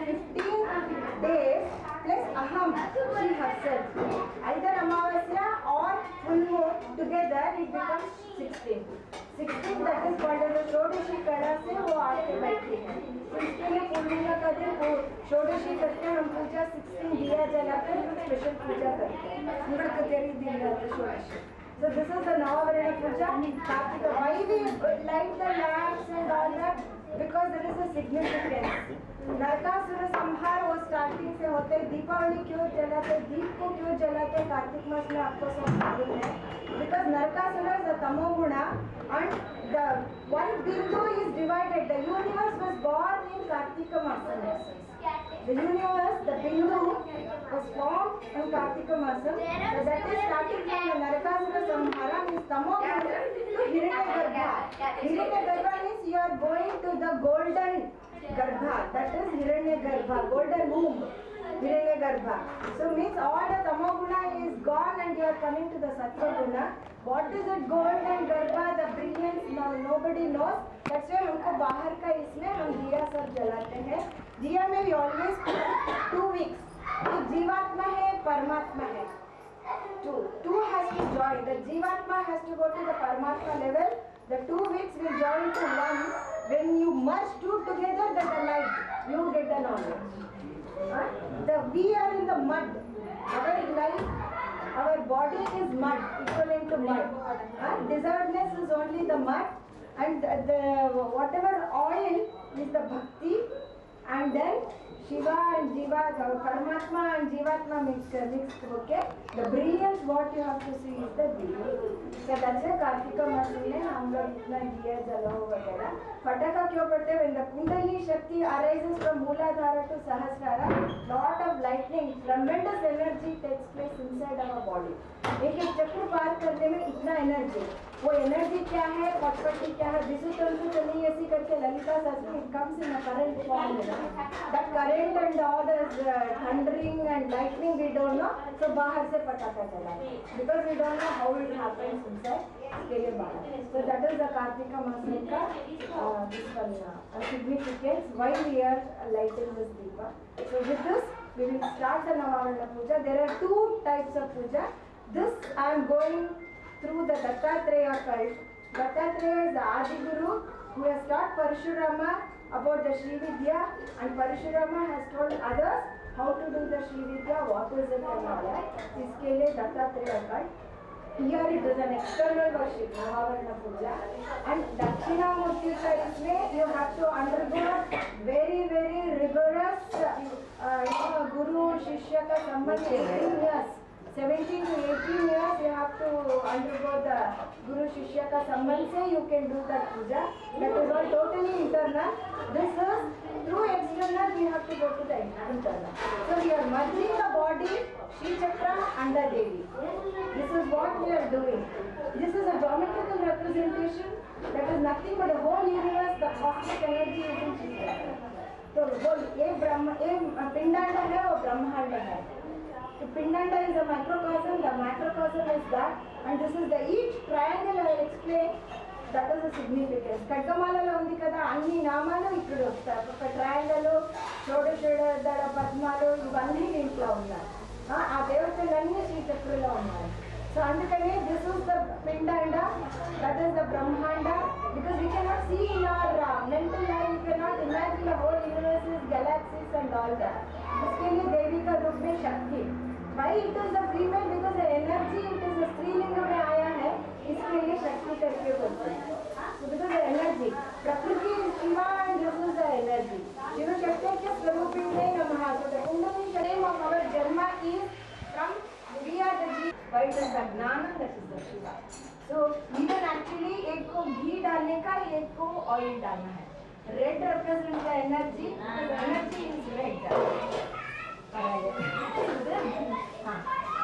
15 days plus Aham, she herself. Either Amavasya or full moon together it becomes 16. 16 that is called as a Shodashi Kada से वो आके बैठे हैं. तो इसके लिए पूर्णिमा का दिन वो षोडशी करके हम पूजा 16 दिया जलाकर स्पेशल पूजा करते हैं. मुर्ख तेरी दिन रहते षोडशी. So this is the Navavarana Puja. Why we light the lamps and all that? Because there is a significance. Narakasura संहार वो स्टार्टिंग से होते. दीपावली क्यों जलाते, दीप को क्यों जलाते कार्तिक मास में आपको सब मालूम है. Because Narakasura is a tamoguna and the one bindu is divided. The universe was born in Kartika Masam. The universe, the bindu was formed in Kartika Masam. So that is starting from the Narakasura Samhara means tamoguna to Hiranyagarbha. Hiranyagarbha means you are going to the golden Garbha. That is Hiranyagarbha, golden womb. Hiranyagarbha. So means all the tamoguna is gone and you are coming to the sattva guna. What is it gold and garbha, the brilliance, now nobody knows. That's why हमको बाहर का इसमें हम दिया सब जलाते हैं. दिया में we always put 2 weeks. एक जीवात्मा है, परमात्मा है. Two has to join. The जीवात्मा has to go to the परमात्मा level. The 2 weeks will join to one. When you merge two together, then the light, you get the knowledge. We are in the mud. Our life, our body is mud, equivalent to mud. Deservedness is only the mud, and the whatever oil is the bhakti, and then Shiva and Jiva, Paramatma and Jivatma mixed. Okay, the brilliance what you have to see is the brilliance. So that's why Kartika Maas में हम लोग इतना दिया जलाओ वगैरह. फटाका क्यों पड़ते हैं? When the Kundalini Shakti arises from Mooladhara to Sahasrara, lot of lightning, tremendous energy takes place inside our body. एक चक्र पार करने में इतना एनर्जी. वो एनर्जी क्या है, पटपटी क्या है, विसुतंतु चली ऐसी करके Lalita Shastri comes in a current form. That current and all this thundering and lightning we don't know. So बाहर से पटाखा चलाते because we don't know how it happens inside. इसके लिए बाहर. So that is the Kartika Maasa का this one significance why we are lighting this deepa. So with this we will start the Navavarana Puja. There are 2 types of puja. This I am going through the Dattatreya cult. Dattatreya is the Adi Guru who has taught Parashurama about the Shri Vidya, and Parashurama has told others how to do the Shri Vidya, what is it and all that. इसके लिए Dattatreya cult. Here it is an external worship, Navavarana Puja, and Dakshinamurti ka इसमें you have to undergo very rigorous Guru Shishya ka sambandh 18 years. 17 to 18 years you have to undergo the Guru Shishya ka sambandh se you can do that puja. That is all totally internal. This is through external we have to go to the internal. So we are merging the body, Shri Chakra and the Devi. This is what we are doing. This is a geometrical representation. That is nothing but the whole universe, the cosmic energy is in Shri Chakra. तो वो ये पिंडांड है, वो ब्रह्मांड है. The Pindanda is a microcosm, the macrocosm is that, and this is the each triangle I will explain, that is the significance. Khadgamalalo undi kada anni namalu ikkada vasthayi. Oka triangle, షోడశ పద్మాలు ఇవన్నీ దీంట్లో ఉన్నాయి. ఆ దేవతలన్నీ శ్రీ చక్రలో ఉన్నాయి. So అందుకనే this is the Pindanda, that is the Brahmanda, because we cannot see in our mental life, we cannot imagine the whole universe, galaxies and all that. इसके लिए देवी का रूप में शक्ति. Why it is the female? Because the energy it is the स्त्रीलिंग में आया है, इसके लिए शक्ति करके बोलते हैं. So because the energy, प्रकृति Shiva and this is the energy. Shiv Shakti के स्वरूपिणे नमः. So the Kundalini Shakti of our Janma is from we are the G. Why it is the Gnana, that is the Shiva. So even actually एक को घी डालने का, एक को oil डालना है. Red represents the energy. The energy is red.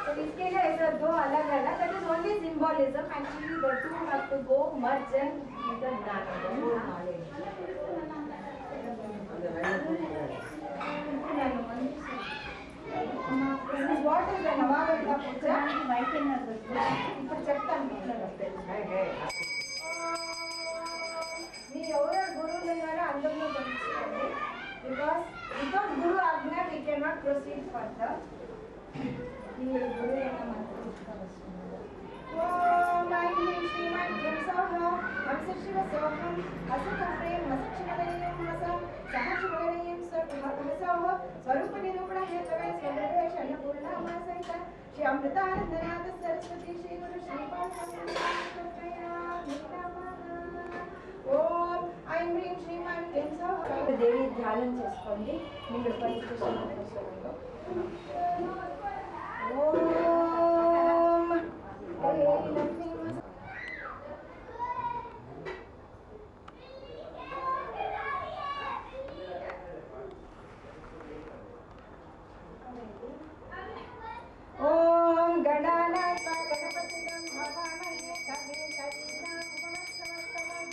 So इसके लिए ऐसा 2 अलग-अलग. That is only symbolism. Actually the two have to go merge and with the Gnana, the whole knowledge. This is what is the Navavarana Puja. ఇప్పుడు చెప్తాను. మీ ఎవరు గురువులు ఉన్నారో అందరిలో పంపించండి. because without Guru Agna we cannot proceed further. Om Aim Hrim Shrim Aim Klim Saha Hamsa Shiva Soham Asaka Prem Masakshinalayam Masam Sahashinalayam Saha Swarupa Nirupana Hetave Swarupesh Annapurna Masayita Shri Amritanandanath Saraswati Shri Guru Shri Padma Om Aim Hrim Shrim Aim Klim Saha Devi ధ్యానం చేసుకోండి మీరు పరిస్థితుల్లో ఓం ఓం గణానాథ గణపతిగం భవామహే కవిం కవీనాం ఉపమస్తమస్తమం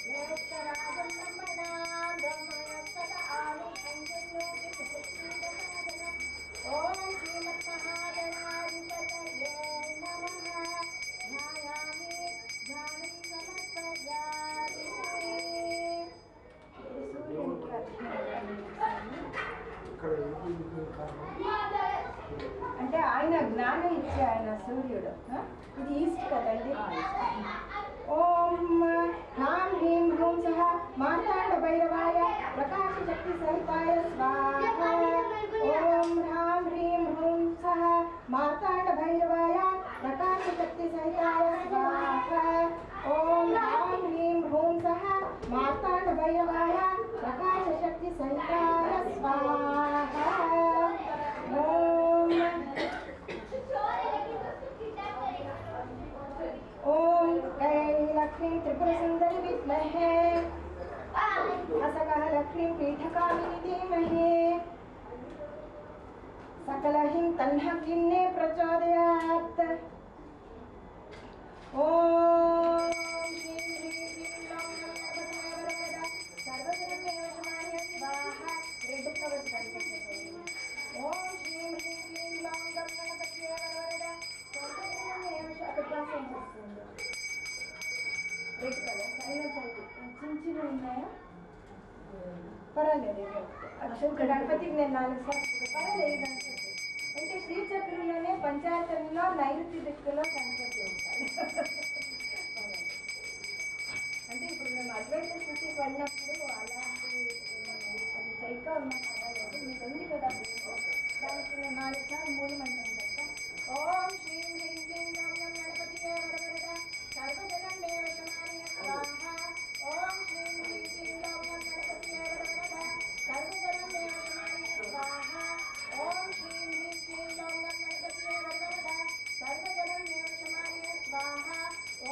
జ్యేష్ఠరాజం బ్రహ్మణాం బ్రహ్మణస్పద ఆది సంజన్యోతి సుఖీదసాదనం ఓం శ్రీమన్మహాగణాధిపతయే నమః ధ్యాయామి ధ్యానం సమర్పయామి. అంటే ఆయన జ్ఞానం ఇచ్చే ఆయన సూర్యుడు. ఇది ఈస్ట్ కదండి. ఓం హ్రాం హ్రీం హ్రూం సహ మార్తాండ భైరవాయ ప్రకాశ శక్తి సహితాయ స్వాహ. ఓం హ్రాం హ్రీం హ్రూం సహ మార్తాండ భైరవాయ ప్రకాశ శక్తి సహితాయ స్వాహ. ఓం హ్రాం హ్రీం హ్రూం సహ మార్తాండ భైరవాయ ప్రకాశ శక్తి సహితాయ స్వాహ. ఓం లక్ష్మీ త్రిపుర సుందరి విద్మహే असकः लक्ष्मीं पीठकामिनी धीमहि सकलहिं तन्नः किन्ने प्रचोदयात्. ॐ श्रीं ह्रीं क्लीं ग्लौं गणपतये सर्वजनमेव शमाय स्वाहा. Red flowers कनिपिस्तुंది. ॐ श्रीं ह्रीं क्लीं ग्लौं गणपतये सर्वजनमेव शमाय स्वाहा. రెడ్ కలర్ సైలెంట్ అయితే చిన్న చిన్న ఉన్నాయా? పర్వాలేదు. అక్షర గణపతికి నేను 4 సార్లు పర్వాలేదు. గణపతి అంటే శ్రీచక్రంలోనే పంచాయతీలో నైరుతి దిక్కులో గణపతి ఉంటాడు. అంటే ఇప్పుడు మేము అద్వైత స్థితి పడినప్పుడు అలాంటి అది చైకా ఉన్నా పర్వాలేదు. మీకు ఉంది కదా దానికి నేను 4 సార్లు మూలమంటాం కదా. ఓం శ్రీం హ్రీం క్లీం గ్లౌం గణపతియే వరవరద सर्वजनमेव शमाय स्वाहा. ओम श्रीं ह्रीं क्लीं ग्लौं गणपतये वरवरद सर्वजनमेव शमाय स्वाहा. ओम श्रीं ह्रीं क्लीं ग्लौं गणपतये वरवरद सर्वजनमेव शमाय स्वाहा.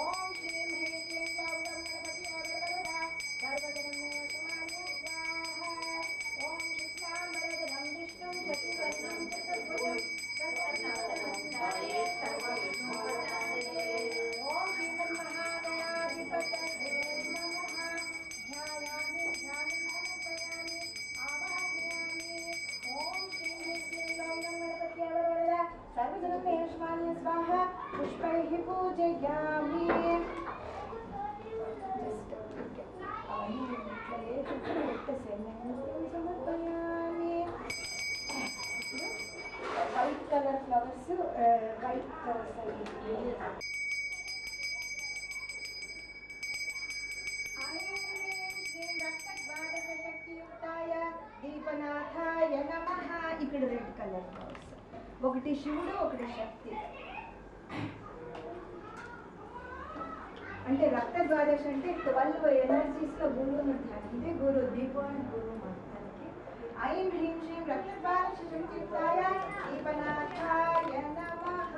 ओम श्रीं ह्रीं क्लीं ग्लौं गणपतये वरवरद सर्वजनमेव शमाय स्वाहा. ओम शुक्लांबरधरं विष्णुं शशिवर्णं चतुर्भुजं प्रसन्नवदनं सर्वविघ्नोपशान्तये. ओम श्रीमन्महागणाधिपतये नमः. ध्यायामि ध्यानं समर्पयामि आवाहयामि. ओम श्रीं ह्रीं क्लीं ग्लौं गणपतये वरवरद सर्वजनमेव शमाय स्वाहा. पुष्पैः पूजयामि. समर्पयामि. White colour flowers white colours శక్తియుక్తాయ దీపనాథాయ నమః. ఇక్కడ రెడ్ కలర్ ఫ్లవర్స్, ఒకటి శివుడు ఒకటి శక్తి. అంటే రక్త ద్వాదశ అంటే 12 ఎనర్జీస్ లో గురువును ధ్యానం. ఇదే గురు దీపం అని గురువు మొత్తానికి. ఐం హ్రీం శ్రీం రక్త ద్వాదశ శక్తియుక్తాయ దీపనాథాయ నమః.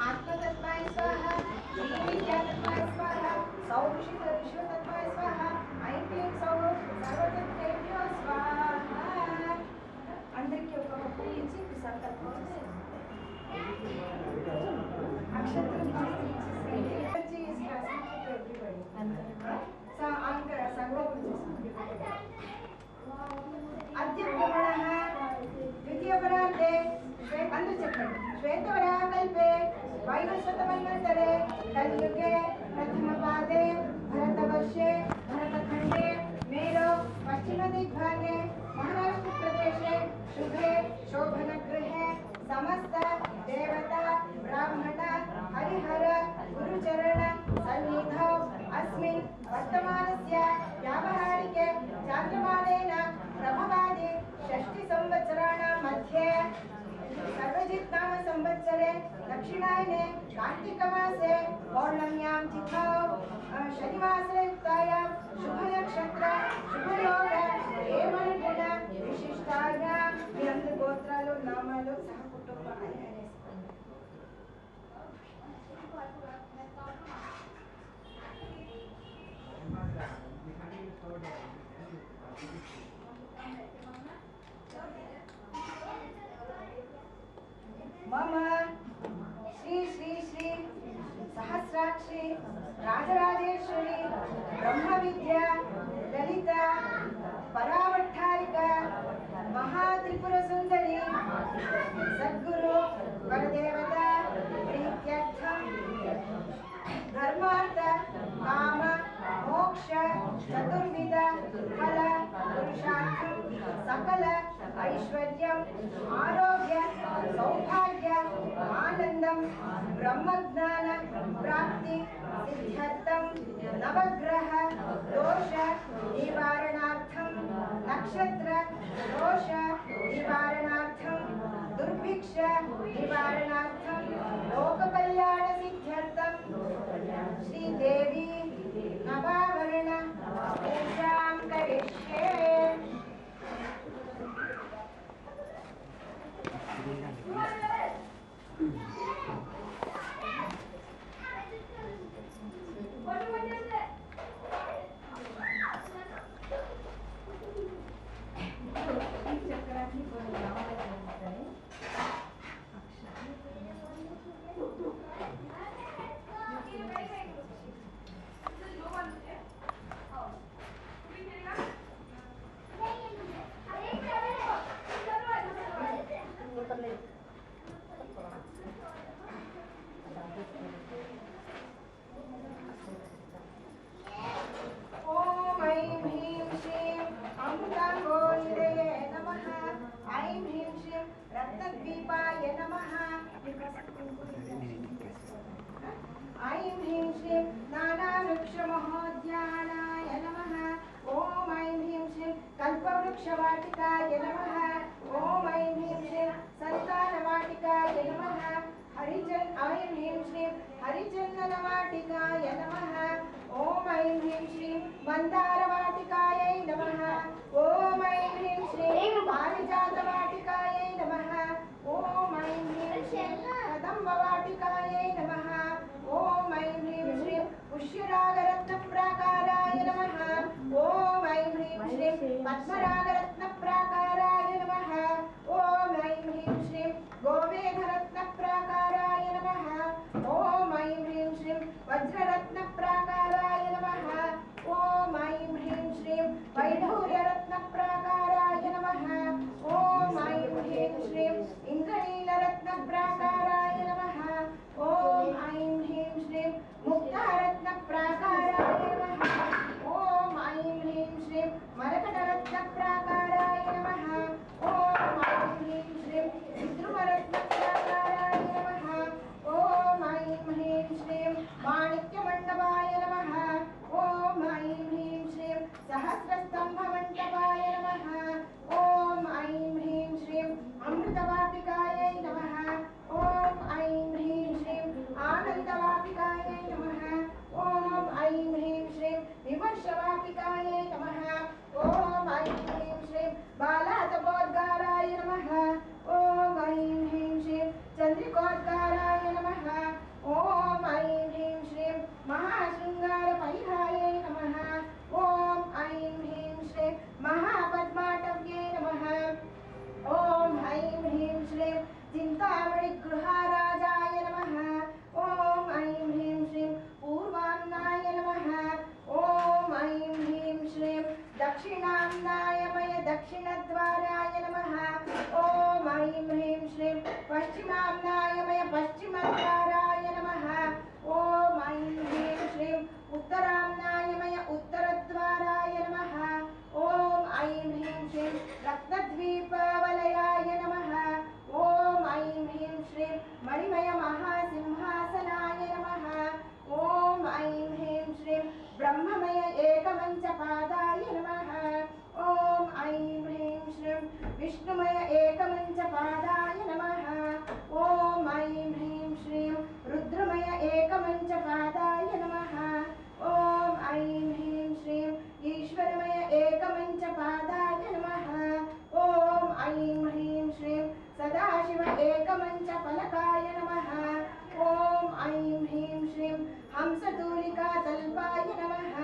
आत्मतत्वाय स्वाहा. विद्यातत्वाय स्वाहा. सौषितत्वाय स्वाहा. ऐं क्लीं सौः सर्वतत्त्वेभ्यो स्वाहा. అందరికీ ఒక మొక్క ఇచ్చి సంకల్పం అక్షత్రం द्वितीयपरार्धे श्वेतवराकल्पे वैवस्वतमन्वन्तरे कलियुगे प्रथमपादे भरतवर्षे भरतखण्डे मेरो पश्चिमदिग्भागे महाराष्ट्रप्रदेशे शुभे शोभनगृहे समस्त देवता ब्राह्मण हरिहर गुरुचरण सन्निधौ अस्मिन् वर्तमानस्य व्यावहारिके चान्द्रमानेन प्रभवादि षष्टिसंवत्सराणां मध्ये सर्वजित् नाम संवत्सरे दक्षिणायने कार्तिकमासे पौर्णम्यां तिथौ शनिवासरयुक्तायां शुभनक्षत्र शुभयोग ఏమనుగుణ విశిష్టాగా మీ అందరి గోత్రాలు నామాలు సహకుటుంబ మమ శ్రీ శ్రీ శ్రీ सहस्राक्षी राजराजेश्वरी ब्रह्म विद्या ललिता परावट्टारिका महात्रिपुर सुंदरी सद्गुरु वरदेवता प्रीत्यर्थम धर्मार्थ काम मोक्ष चतुर्विध फल पुरुषार्थम सकल ऐश्वर्यम आरोग्य सौभाग्य आनंदम ब्रह्मज्ञान प्राप्ति सिद्ध्यर्थम नवग्रह दोष निवारणार्थम नक्षत्र दोष निवारणार्थम दुर्भिक्ष निवारणार्थम लोक कल्याण सिद्ध्यर्थम श्री देवी नवावरण पूजां करिष्ये। रत्नद्वीपाय नमः। ऐं ह्रीं श्रीं नानावृक्षमहोद्यानाय नमः। ॐ ऐं ह्रीं श्रीं कल्पवृक्षवाटिकाय नमः। ॐ ऐं ह्रीं श्रीं सन्तानवाटिकाय नमः। ऐं ह्रीं श्रीं हरिचन्दनवाटिकाय नमः। ॐ ऐं ह्रीं श्रीं मन्दारवाटिकायै नमः। ॐ ऐं ह्रीं श्रीं पारिजातवाटिकायै नमः। ॐ ऐं ह्रीं श्रीं कदम्बवाटिकायै नमः। ॐ ऐं ह्रीं श्रीं पुष्यरागरत्नप्राकाराय नमः। ॐ ऐं ह्रीं श्रीं पद्मरागरत्नप्राकाराय नमः। ॐ ऐं ह्रीं श्रीं गोवेधरत्नप्राकाराय नमः। ॐ ऐं ह्रीं श्रीं वज्ररत्नप्राकाराय नमः। ॐ ऐं ह्रीं ब्रह्ममय एकमंचपादाय नमः। ओम ऐं ह्रीं श्रीं विष्णुमय एकमंचपादाय नमः। ओम ऐं ह्रीं श्रीं रुद्रमय एकमंचपादाय नमः। ओम ऐं ह्रीं श्रीं ईश्वरमय एकमंचपादाय नमः। ओम ऐं ह्रीं श्रीं सदाशिव एकमंचफलकाय नमः। ओम ऐं ह्रीं श्रीं हंसतूलिकातल्पाय नमः।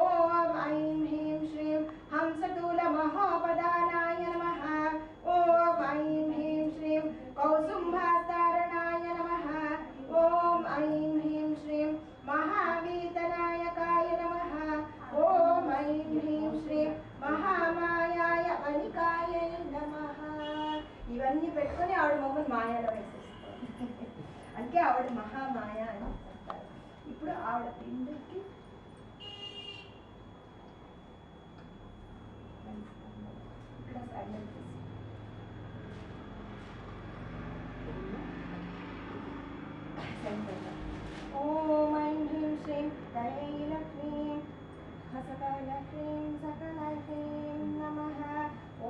ओम ऐं ह्रीं श्रीं हंसतूलमहोपदानाय नमः। ओम ऐं ह्रीं श्रीं कौसुम्भास्तारणाय नमः। ओम ऐं ह्रीं श्रीं महावीतनायकाय नमः। ओम ऐं ह्रीं श्रीं महामायाय वनिकाय नमः। ఇవన్నీ పెట్టుకొని ఆవిడ మమ్మల్ని మాయాలో వేసేస్తారు. అందుకే ఆవిడ మహామాయ అని చెప్తారు. ఇప్పుడు ఆవిడ పిండికి ఇక్కడ సైలెంట్ ఓం ఐం హ్రీం శ్రీం దయైలక్ష్మీం హసకలక్ష్మీం సకలక్ష్మీం నమః.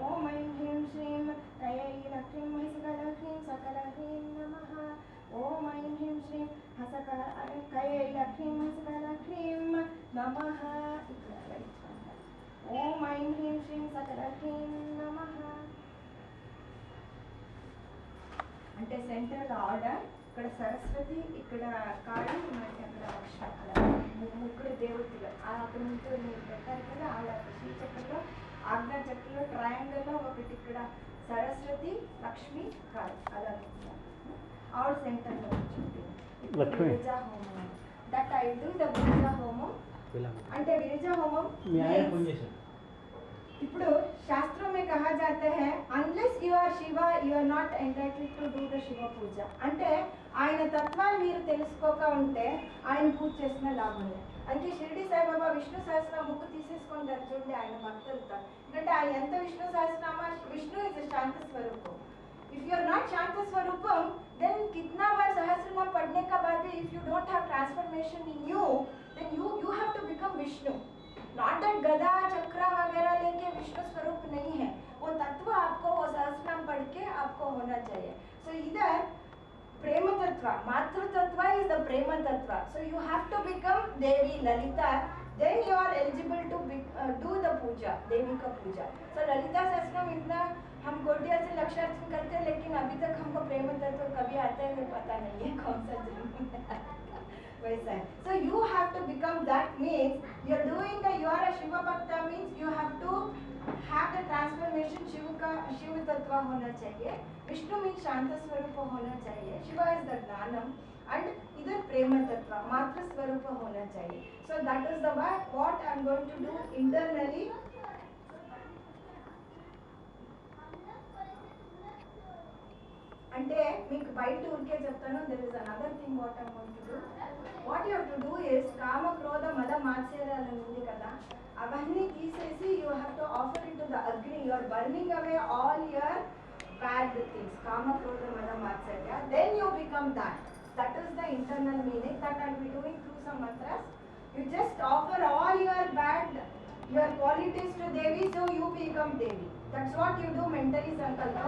ఓం ఐం హ్రీం శ్రీం దయైలక్ష్మీం హసకలక్ష్మీం సకలక్ష్మీం నమః. ఓం ఐం హ్రీం శ్రీం హసకలక్ష్మీం హసకలక్ష్మీం నమః. ఓం ఐం హ్రీం శ్రీం సకలక్ష్మీం నమః. అంటే సెంటర్ ఆర్డర్, ఇక్కడ సరస్వతి, ఇక్కడ కాళీ, మనకి అక్కడ లక్ష్మి, అలా ముగ్గురు దేవతలు అక్కడ ముగ్గురు మీరు పెట్టారు కదా. అలా శ్రీచక్రంలో ఆజ్ఞా చక్రంలో ట్రయాంగిల్లో ఒకటి ఇక్కడ సరస్వతి, లక్ష్మి, కాళీ అలా ఆవిడ సెంటర్లో వచ్చింది. విరజా హోమం that I do the Viraja హోమం. అంటే విరజా హోమం ఇప్పుడు शास्त्रों में कहा जाता है unless you are Shiva you are not entitled to do the Shiva పూజ. అంటే ఆయన తత్వాన్ని మీరు తెలుసుకోక ఉంటే ఆయన పూజ చేసిన లాభం లేదు. అంటే షిరిడి సాయిబాబా విష్ణు సహస్రనామ బుక్ తీసేసుకుంటారు చూడండి ఆయన భక్తులతో. ఎందుకంటే ఆయన ఎంత విష్ణు సహస్రనామ, విష్ణు ఇస్ శాంత స్వరూపం. If you are not Shanta Swarupam, then kitna baar Sahasranam padne ka baad bhi if you don't have transformation in you, then you have to become Vishnu. Not that गदा चक्रा वगैरह लेके विष्णु स्वरूप नहीं है, वो तत्व आपको वो सहस्रनाम पढ़ के आपको होना चाहिए. So इधर प्रेम तत्व, मातृ तत्व is the प्रेम तत्व. So you have to become Devi Lalita, then you are eligible to do the puja, देवी का पूजा. So ललिता सहस्रनाम इतना हम गोटिया से लक्षार्चन करते हैं, लेकिन अभी तक हमको प्रेम तत्व कभी आता है पता नहीं है कौन सा जन्म वैसा है. So you have to become that, means you are doing the, you are a Shiva Bhakta means you have to have the transformation. Shiv का शिव तत्व होना चाहिए, विष्णु मीन्स शांत स्वरूप होना चाहिए, शिवा इज द ज्ञानम, and इधर प्रेम तत्व मातृ स्वरूप होना चाहिए. So that is the what I am going to do internally. అంటే మీకు బయట ఊరికే చెప్తాను. There is another thing what I want to do. What you have to do is కామ క్రోధ మద మాత్సర్యాలు ఉంది కదా, అవన్నీ తీసేసి you have to offer it to the agni. You are burning away all your bad things, kama క్రోధ mada matsarya. Then you become that. That is the internal meaning that I will be doing through some mantras. You just offer all your bad your qualities to Devi, so you become Devi. That's what you do mentally సంకల్ప.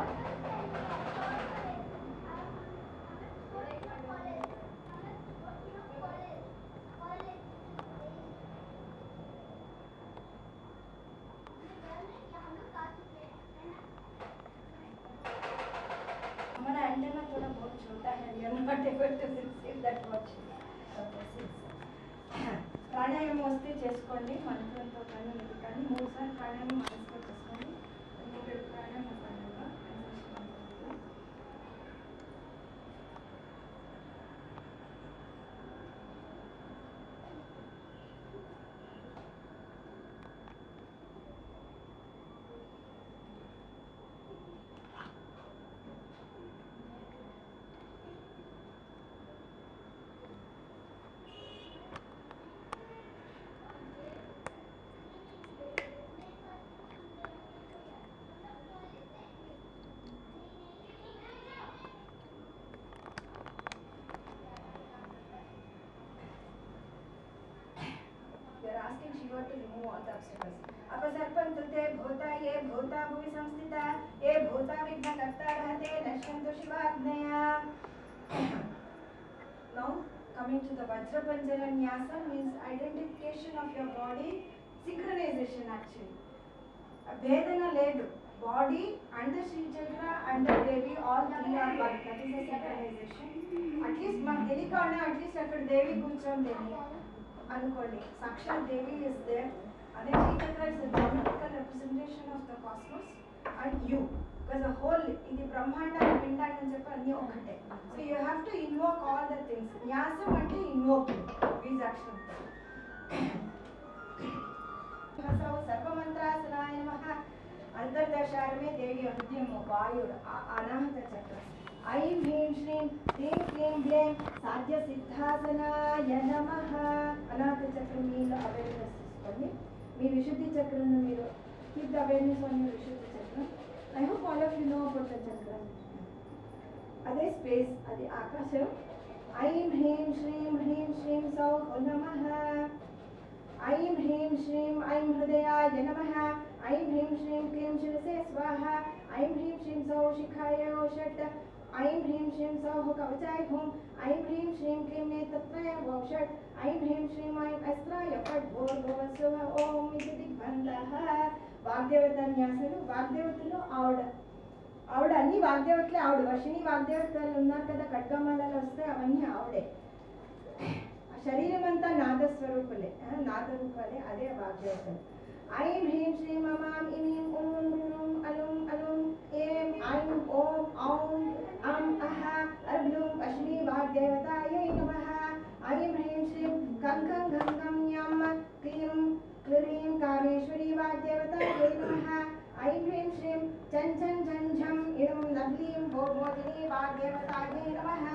हमारा antenna थोड़ा बहुत छोटा है, we are not able to receive that much. ప్రాణాయామం వస్తే చేసుకోండి, మంత్రంతో కానీ ఇది కానీ 3 సార్లు ప్రాణాయామం మనసులో చేసుకోండి. ఇక్కడ ప్రాణాయామం asking Shiva to remove all the obstacles. अपसर्पन्तु ते भूता ये भूता भुवि संस्थिता ये भूता विघ्नकर्ता रहते नश्यन्तु शिवाज्ञया. Now coming to the Vajrapanjara Nyasa means identification of your body, synchronization actually. Vedana ledu. Body and the Sri Chakra and the Devi all three are one. That is a synchronization. At least man delikana at least akkada Devi kunchondeni anukondi. Sakshat Devi is there. And the Sri Chakra is a geometrical representation of the cosmos and you. Because the whole idi Brahmanda and Pindanda ani cheppi anni okate. So you have to invoke all the things. Nyasam ante invoking. Bijakshanam. So Sarvamantrasanaaya Namaha. अंतर्दशार में देवी हृदय वायुर अनाहत चक्र ऐं ह्रीं श्रीं क्लीं क्लीं ग्लीं साध्य सिद्धासनाय नमः. अनाहत चक्र మీలో అవేర్నెస్ తీసుకోండి. మీ విశుద్ధి చక్రాన్ని మీరు keep the awareness on your విశుద్ధి చక్రం. I hope all of you know about the చక్రం. అదే స్పేస్, అది ఆకాశం. ఐం హ్రీం శ్రీం సౌః నమః. ऐं ह्रीं श्रीं ऐं हृदयाय नमः. ऐं ह्रीं श्रीं क्लीं शिरसे स्वाहा. ऐं ह्रीं श्रीं सौः शिखाय षट्. ऐं ह्रीं श्रीं सौः कवचाय हुं. ऐं ह्रीं श्रीं क्लीं नेत्रत्रय षट्. ऐं ह्रीं श्रीं ऐं अस्त्राय फट् भूर्भुवस्सुः ओम इति दिग्बन्धः. వాగ్దేవతన్యాసులు. వాగ్దేవతలు ఆవిడ అన్ని వాగ్దేవతలే. ఆవిడ వర్షిణి వాగ్దేవతలు ఉన్నారు కదా, ఖడ్గమాలలో వస్తే అవన్నీ ఆవిడే. శరీరం అంతా నాదస్వరూపులే, నాదరూపాలే, అదే వాగ్దేవతలు. ఐం హ్రీం శ్రీం అమాం ఇమీం ఓం హ్రూం అలుం అలుం ఏం ఐం ఓం ఔం అం అహ అర్బ్లూం అశ్విని వాగ్దేవతాయై నమః. ఐం హ్రీం శ్రీం కం ఖం ఘం ఘం యం క్లీం క్లీం కామేశ్వరీ వాగ్దేవతాయై నమః. ఐం హ్రీం శ్రీం చం చం ఝం ఝం ఇం నబ్లీం భోమోదినీ వాగ్దేవతాయై నమః.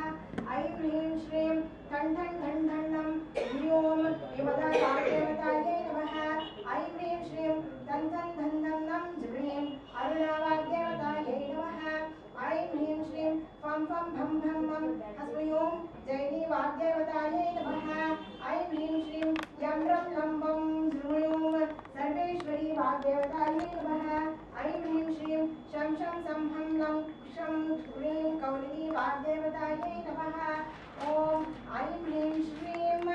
ఐం హ్రీం శ్రీం ఠం ఠం ఠం ఠం హ్రీం విమదా వాగ్దేవతాయై నమః. ఐం హ్రీం శ్రీం ఠం ఠం ఠం ఠం నం హ్రీం అరుణా వాగ్దేవతాయై నమః. ఐం హ్రీం శ్రీం ఫం ఫం భం భం మం హస్మయోం జైనీ వాగ్దేవతాయై నమః. ఐం హ్రీం శ్రీం యం రం లం వం హ్రీం సర్వేశ్వరీ వాగ్దేవతాయై నమః. ఐం హ్రీం శ్రీం శం శం సం హం లం క్షం హ్రీం కౌలినీ వాగ్దేవతాయై నమః. ఓం ఐం హ్రీం శ్రీం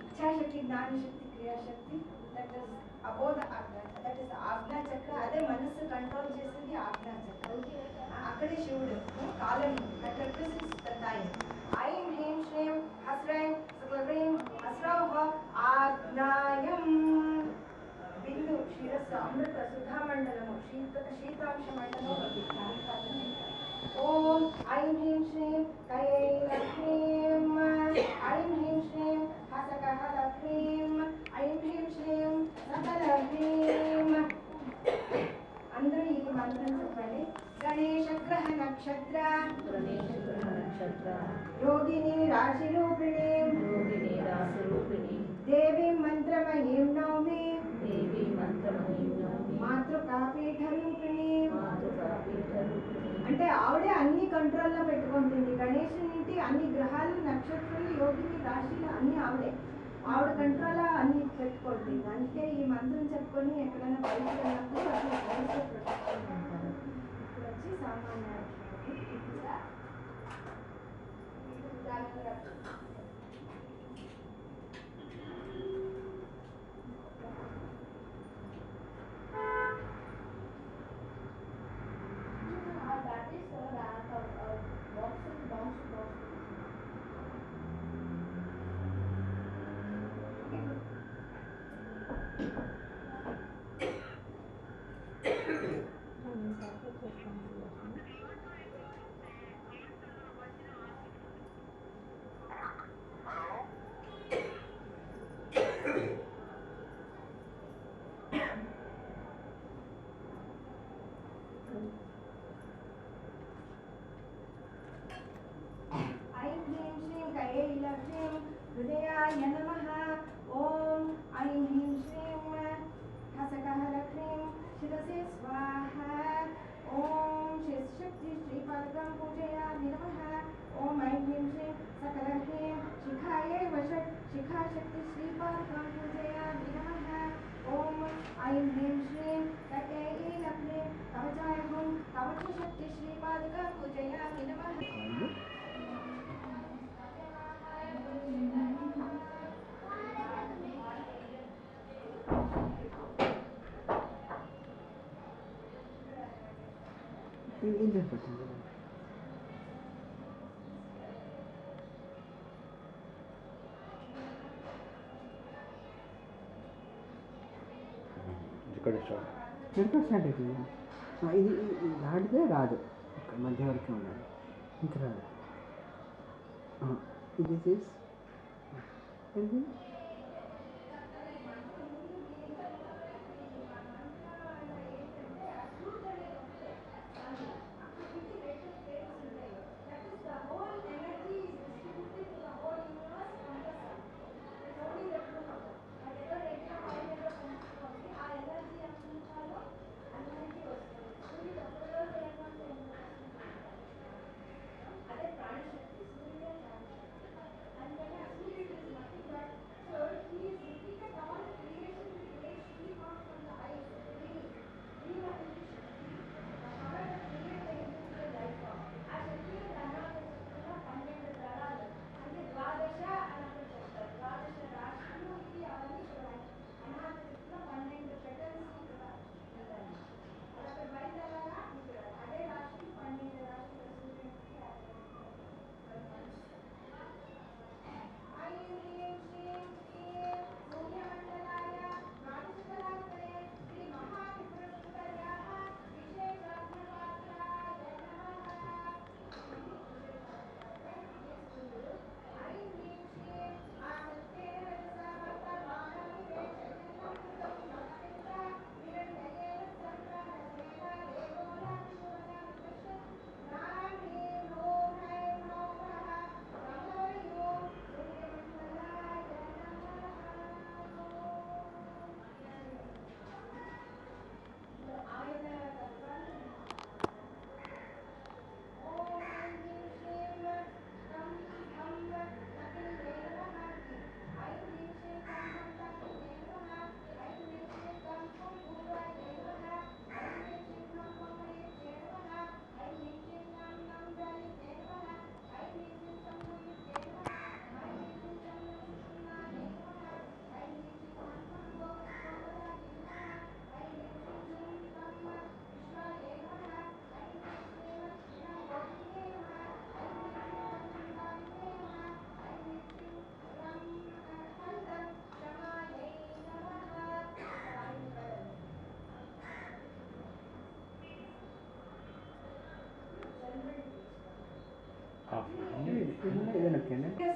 ఇచ్ఛాశక్తి, జ్ఞానశక్తి, క్రియాశక్తి. That is above the Ajna. That is Ajna chakra. అదే మనస్సు కంట్రోల్ చేసేది ఆజ్ఞా చక్ర. అక్కడే శివుడు కాలం. That represents the time. ఐం హ్రీం శ్రీం హస్రైం సక్లహ్రీం హస్రౌః ఆజ్ఞాయం. బిందు శిరస్సు అమృత సుధామండలము శీతాంశ మండలం. ఓం ఐం హ్రీం శ్రీం కైలహ్రీం. ఐం హ్రీం శ్రీం హసకహలహ్రీం. ఐం హ్రీం శ్రీం సకలహ్రీం. అందరూ ఈ మంత్రం చెప్పండి. గణేశ గ్రహ నక్షత్ర యోగిని రాశిరూపిణి దేవి మంత్రమయీం నౌమి మాతృకాపీఠరూపిణి. అంటే ఆవిడే అన్ని కంట్రోల్లో పెట్టుకుంటుంది. గణేశునికి అన్ని గ్రహాలు, నక్షత్రాలు, యోగిని, రాశిలు అన్ని ఆవిడ కంట్రోల్ అన్ని పెట్టుకుంటుంది. అందుకే ఈ మంత్రం చెప్పుకొని ఎక్కడైనా బయటకు వెళ్ళినప్పుడు అట్లా బయట ప్రొటెక్షన్ అంటారు. ఇప్పుడు వచ్చి సామాన్య हृदयाय नमः. ओम ऐं ह्रीं श्रीं ऐं ह्रीं श्रीं कटैये लग्ने कवचाय हुं कवचशक्ति श्रीपादुका पूजयामि नमः। ఇక్కడ స్టార్ట్ అవుతుంది. ఇది దాటితే రాదు, మధ్య వరకు ఉండాలి, ఇంకా రాదు. ఇది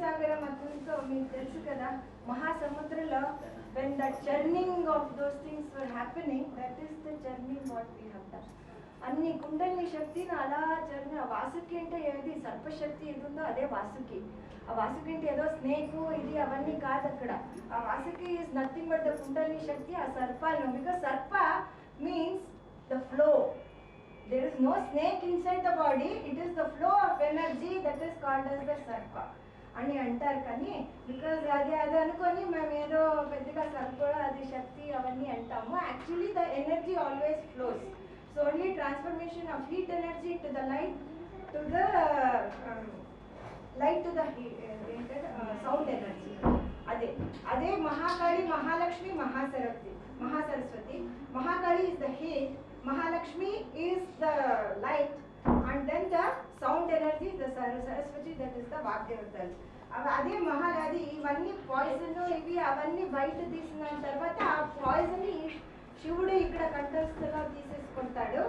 సాగరం అతనితో మీకు తెలుసు కదా, మహాసముద్రంలో when the churning of those things were happening, that is the churning what we have done. అన్ని కుండలి శక్తిని అలా చర్ని, ఆ వాసుకి అంటే ఏది సర్పశక్తి ఏది ఉందో అదే వాసుకి. ఆ వాసుకి అంటే ఏదో స్నేకు ఇది అవన్నీ కాదు అక్కడ. ఆ Vasuki is nothing but the kundali shakti, ఆ సర్పాలు. Because sarpa means the flow. There is no snake inside the body, it is the flow of energy that is called as the sarpa అని అంటారు. కానీ బికాజ్ అది అనుకొని మేము ఏదో పెద్దగా సర్ప అది శక్తి అవన్నీ అంటాము. Actually the energy always flows. So only transformation of heat energy to the light, to the light to the sound energy. అదే Mahakali, Mahalakshmi, Mahasaraswati. Mahakali is the heat, Mahalakshmi is the light, and then the sound energy is the Saraswati, that is the Vagdevatal. అదే మహారాది ఇవన్నీ poison ఇవి అవన్నీ బయట తీసిన తర్వాత ఆ poison శివుడు ఇక్కడ కంఠస్థలో తీసేసుకుంటాడు.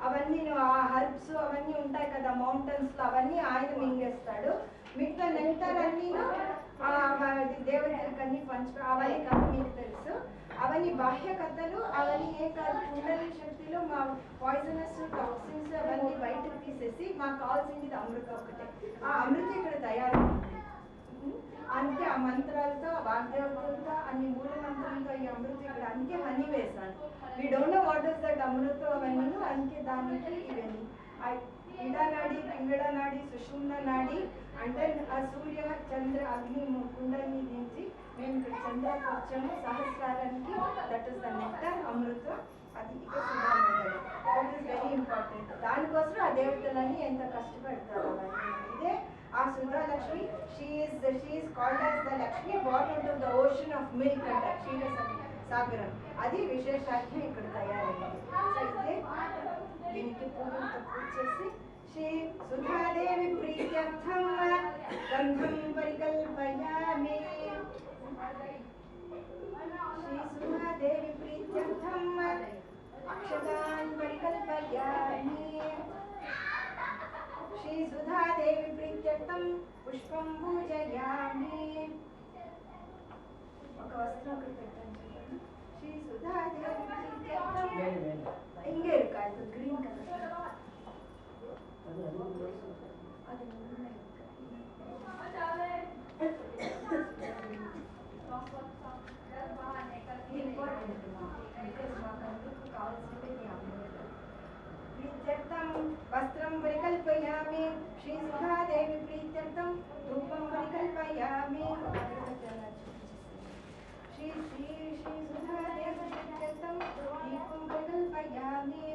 అవన్నీ ఆ హర్బ్స్ అవన్నీ ఉంటాయి కదా మౌంటైన్స్ లో, అవన్నీ ఆయన మింగేస్తాడు. మిగతా నెక్టార్ అన్నీ దేవతలకు అన్ని అవన్నీ కదా మీకు తెలుసు. అవన్నీ బాహ్య కథలు, అవన్నీ ఏ కాదు కుండలి శక్తిలో మా పాయిజనస్ టాక్సిన్స్ అవన్నీ బయటకు తీసేసి మాకు కావాల్సింది అమృతం ఒకటే. ఆ అమృతం ఇక్కడ తయారవుతుంది. అందుకే ఆ మంత్రాలతో, వాగ్దేవతలతో, అన్ని మూల మంత్రాలతో ఈ అమృతం ఇక్కడ. అందుకే హనీ వేసాను. We don't know what is that అమృతం అవన్నీ. అందుకే దానికి ఇవన్నీ ఇడా నాడి, పింగళ నాడి, సుషుమ్న నాడి అంటే ఆ సూర్య చంద్ర అగ్ని కుండలిని దించి మేము ఇక్కడ చంద్రకు వచ్చాము సహస్రారానికి. దట్ ఈస్ ద నెక్టర్ అమృతం. అది ఇక సుధామండలి. That is very important. దానికోసం ఆ దేవతలని ఎంత కష్టపడతారు అవన్నీ. ఇదే ఆ Sudhalakshmi. She is called as the Lakshmi born out of the ocean of milk అంటారు, క్షీర సాగరం. అది విశేషాఖ్యం ఇక్కడ తయారైంది. సో ఇదే దీనికి పూలతో పూజ చేసి శ్రీ సుధాదేవి ప్రీత్యర్థం గంధం పరికల్పయామి. శ్రీ సుధాదేవి ప్రీత్యర్థం అక్షతాన్ పరికల్పయామి. శ్రీ సుధాదేవి ప్రీత్యర్థం పుష్పం పూజయామి. ఒక వస్త్రం ఒకటి పెట్టాను చూడండి. శ్రీ సుధాదేవి ప్రీత్యర్థం ఇంకే ఇరుకాదు గ్రీన్ కలర్ అది ఇంపార్టెంట్ బికాస్ మాకు అందుకు కావాల్సింది ప్రీత్యర్థం వస్త్రం పరికల్పయామి. శ్రీ సుధాదేవి ప్రీత్యర్థం ధూపం పరికల్పయామి. శ్రీ శ్రీ శ్రీ సుధాదేవి ప్రీత్యర్థం దీపం పరికల్పయామి.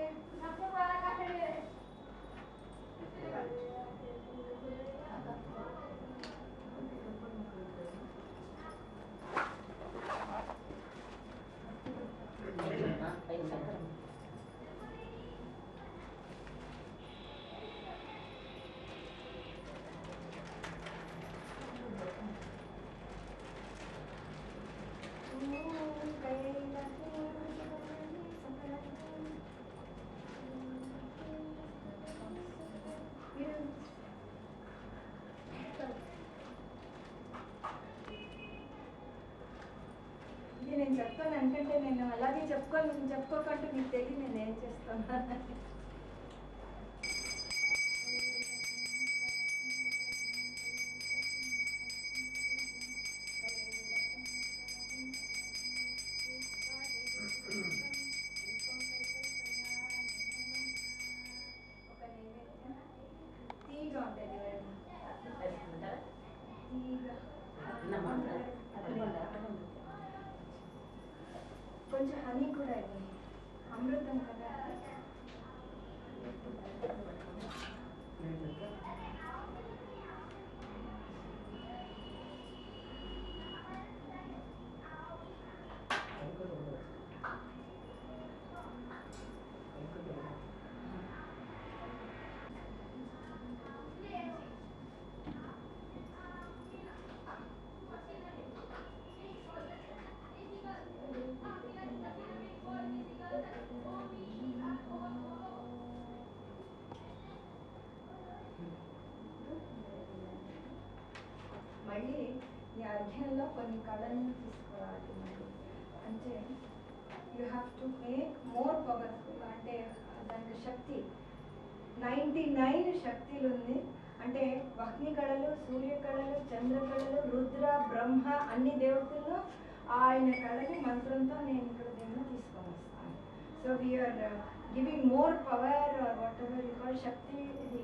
నేను చెప్తాను అనుకంటే నేను అలాగే చెప్పుకోకంటే మీకు తెలియదు నేను ఏం చేస్తాను. ఒక నైవేద్యం తీగ ఉంటుంది తీగ కొంచెం హనీ కూడా ఇవ్వండి. అమృతం కదా. మళ్ళీ ఈ అర్ఘ్యంలో కొన్ని కళలను తీసుకురావాలి. మరి అంటే you have to make more powerful. అంటే దానికి శక్తి 99 శక్తులు ఉంది. అంటే అగ్ని కళలు, సూర్య కళలు, చంద్ర కళలు, రుద్ర, బ్రహ్మ అన్ని దేవతల్లో ఆయన కళని మంత్రంతో నేను ఇక్కడ దీన్ని తీసుకొని వస్తాను. So we are giving more power whatever you call shakti. ఇది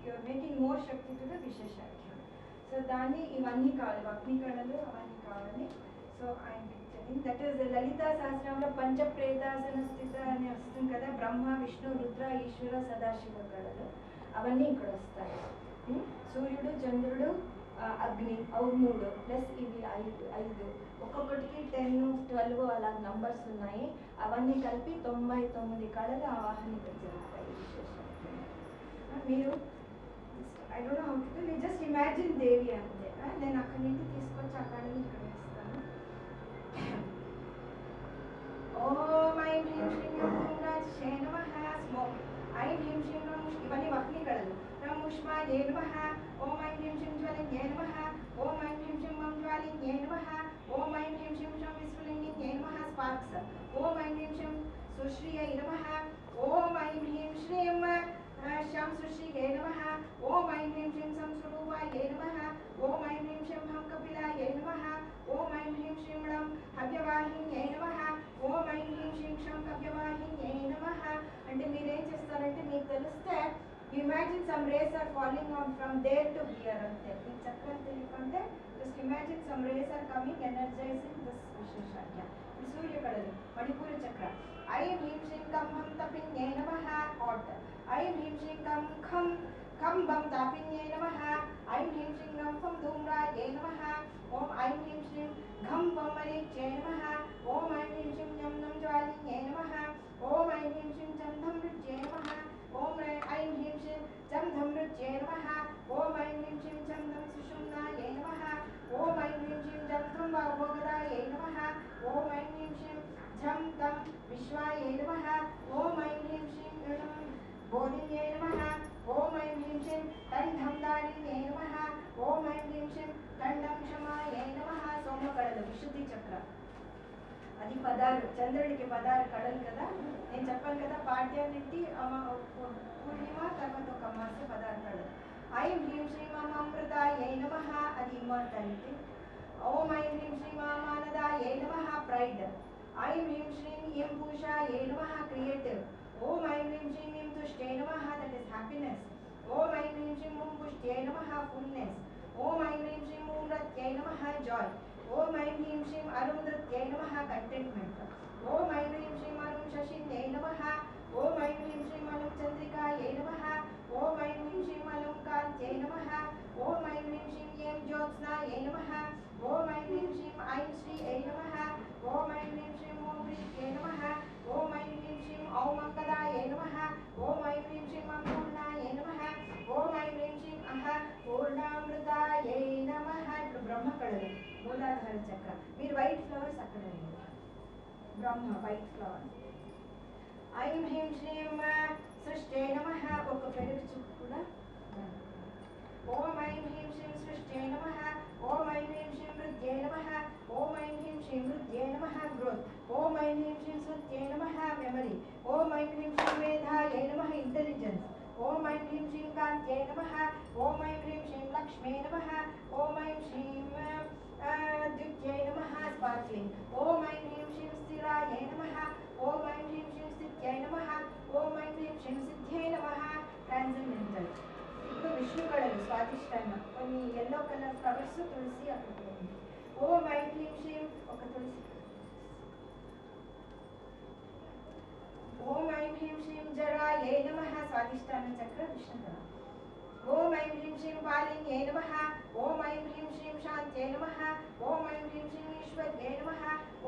you are making more shakti to the విశేషాఖ్యం. సో దాన్ని ఇవన్నీ కావాలి, అగ్ని కళలు అవన్నీ కావాలి. సో ఆయన దట్ ఈస్ లలితా సహస్రంలో పంచప్రేతాసన స్థిత అని వస్తుంది కదా, బ్రహ్మ, విష్ణు, రుద్ర, ఈశ్వర, సదాశివ కళలు అవన్నీ ఇక్కడ వస్తాయి. సూర్యుడు, చంద్రుడు, అగ్ని అవి 3 ప్లస్ ఇవి 5 ఒక్కొక్కటికి 10, 12 అలా నంబర్స్ ఉన్నాయి. అవన్నీ కలిపి 99 కళలు ఆవాహనించగలుగుతాయి విశేషంగా. మీరు I don't know how to do, just imagine Devi అంతే. నేను అక్కడి నుంచి తీసుకొచ్చి ఆ కళని ఇక్కడ వేస్తాను. ఓం ఐం హ్రీం శ్రీం యోగరాజే నమః. స్మోక్ ఐం హ్రీం శ్రీం ఇవన్నీ అగ్ని కళలు. రముష్మాయే నమః. ఓం ఐం హ్రీం శ్రీం జ్వలిన్యే నమః. ఓం ఐం హ్రీం శ్రీం జ్వాలిన్యే నమః. ఓం ఐం హ్రీం శ్రీం విశ్వలింగిన్యే నమః. స్పార్క్స్. ఓం ఐం హ్రీం శ్రీం సుశ్రియై నమః. ఓం ఐం హ్రీం శ్రీం శం సుశ్రీయే నమః. ఓం ఐం హ్రీం శ్రీం సంస్వరూపాయే నమః. ఓం ఐం హ్రీం శ్రీం హం కపిలాయే నమః. ఓం ఐం హ్రీం శ్రీం ళం హవ్యవాహిన్యే నమః. ఓం ఐం హ్రీం శ్రీం క్షం కవ్యవాహిన్యే నమః. అంటే మీరేం చేస్తారంటే మీకు తెలిస్తే You imagine some rays are falling on from there to here ante. Ee chakra telukante just imagine some rays are coming energizing this Visheshanya. This Surya Kadalu, Manipura chakra. Aim Him Shrim Kam Ham Tapinye Namaha hot. Aim Him Shrim Kam Bam Tapinye Namaha. Aim Him Shrim Gam Bam Dhumraye Namaha. Om Aim Him Shrim Gham Bam Maricye Namaha. Om Aim Him Shrim Yam Nam Jwalinye Namaha. Om Aim Him Shrim Cham Dham Rujye Namaha. Om Aim Him Shrim Cham Dham Rujye Namaha. Om Aim Him Shrim Cham Dham Sushumnaye Namaha. Om Aim Him Shrim Cham Dham Bhogadaye Namaha. Om Aim Him Shrim Cham Dham Vishwaye Namaha. Om Aim Him Shrim Bodhinye Namaha. Om Aim Him Shrim Tandham Darinye Namaha. Om Aim Him Shrim Tandam Shamaye Namaha. Soma Kadala Vishuddhi Chakra. అది పదాలు చంద్రుడికి పదాలు కడలు కదా. నేను చెప్పాను కదా పాఠ్యాన్నింటి పూర్ణిమ తర్వాత ఒక అమాస పదాలు కడలు. ఐం హ్రీం శ్రీ అమృతాయై నమః అది ఇమ్మర్టాలిటీ. ఓం ఐం హ్రీం శ్రీ మానదాయై నమః ప్రైడ్. ఐం హ్రీం శ్రీం ఇం పూషాయై నమః క్రియేటివ్. ఓం ఐం హ్రీం శ్రీం ఇం తుష్టే నమః దట్ ఇస్ హ్యాపీనెస్. ఓం ఐం హ్రీం శ్రీం ఓం పుష్ట్యై నమః ఫుల్నెస్. ఓం ఐం హ్రీం శ్రీం ఓం రత్యై నమః Joy. Om Aim Hrim Shrim Arundhratyai Namaha contentment. Om Aim Hrim Shrim Arum Shashinyai Namaha. Om Aim Hrim Shrim Alum Chandrikayai Namaha. Om Aim Hrim Shrim Alum Kantyai Namaha. Om Aim Hrim Shrim Yem Jyotsnayai Namaha. Om Aim Hrim Shrim Aim Shriyai Namaha. Om Aim Hrim Shrim Om Vrityai Namaha. Om Aim Hrim Shrim Om Ankadayai Namaha. Om Aim Hrim Shrim Ampurnayai Namaha. Om Aim Hrim Shrim Aha Purnamrutayai Namaha. Brahma Kadalu మూలాధార చక్ర. మీరు white flowers అక్కడ బ్రహ్మ white flower. ఐం హ్రీం శ్రీం సృష్టే నమః ఒక పెరుగు చుక్క కూడా. ఓం ఐం హ్రీం శ్రీం సృష్టే నమః. ఓం ఐం హ్రీం శ్రీం వృద్ధ్యై నమః. ఓం ఐం హ్రీం శ్రీం వృద్ధ్యై నమః గ్రోత్. ఓం ఐం హ్రీం శ్రీం స్మృత్యై నమః మెమరీ. ఓం ఐం హ్రీం శ్రీం మేధాయై నమః ఇంటెలిజెన్స్. ఓం ఐం హ్రీం శ్రీం కాంత్యై నమః. ఓం ఐం హ్రీం శ్రీం లక్ష్మే నమః. ఓం ఐం శ్రీం द्वितीय नमः स्पार्कलिंग. ओम ऐं ह्रीं श्रीं स्थिरायै नमः. ओम ऐं ह्रीं श्रीं स्थित्यै नमः. ओम ऐं ह्रीं श्रीं सिद्ध्यै नमः. ट्रान्सेंडेंटल. ఇప్పుడు విష్ణు కళలు స్వాదిష్టాన కొన్ని ఎల్లో కలర్ ఫ్లవర్స్ తులసి అక్కడ ఉంది. ఓం ఐం హ్రీం శ్రీం ఒక తులసి. ఓం ఐం హ్రీం శ్రీం జరాయై నమః స్వాదిష్టాన చక్ర విష్ణు కళ. ఓం ఐం హ్రీం శ్రీం పాలిన్యై నమః. ఓం ఐం హ్రీం శ్రీం శాంత్యై నమః. ఓం ఐం హ్రీం శ్రీం ఈశ్వర్యై నమః.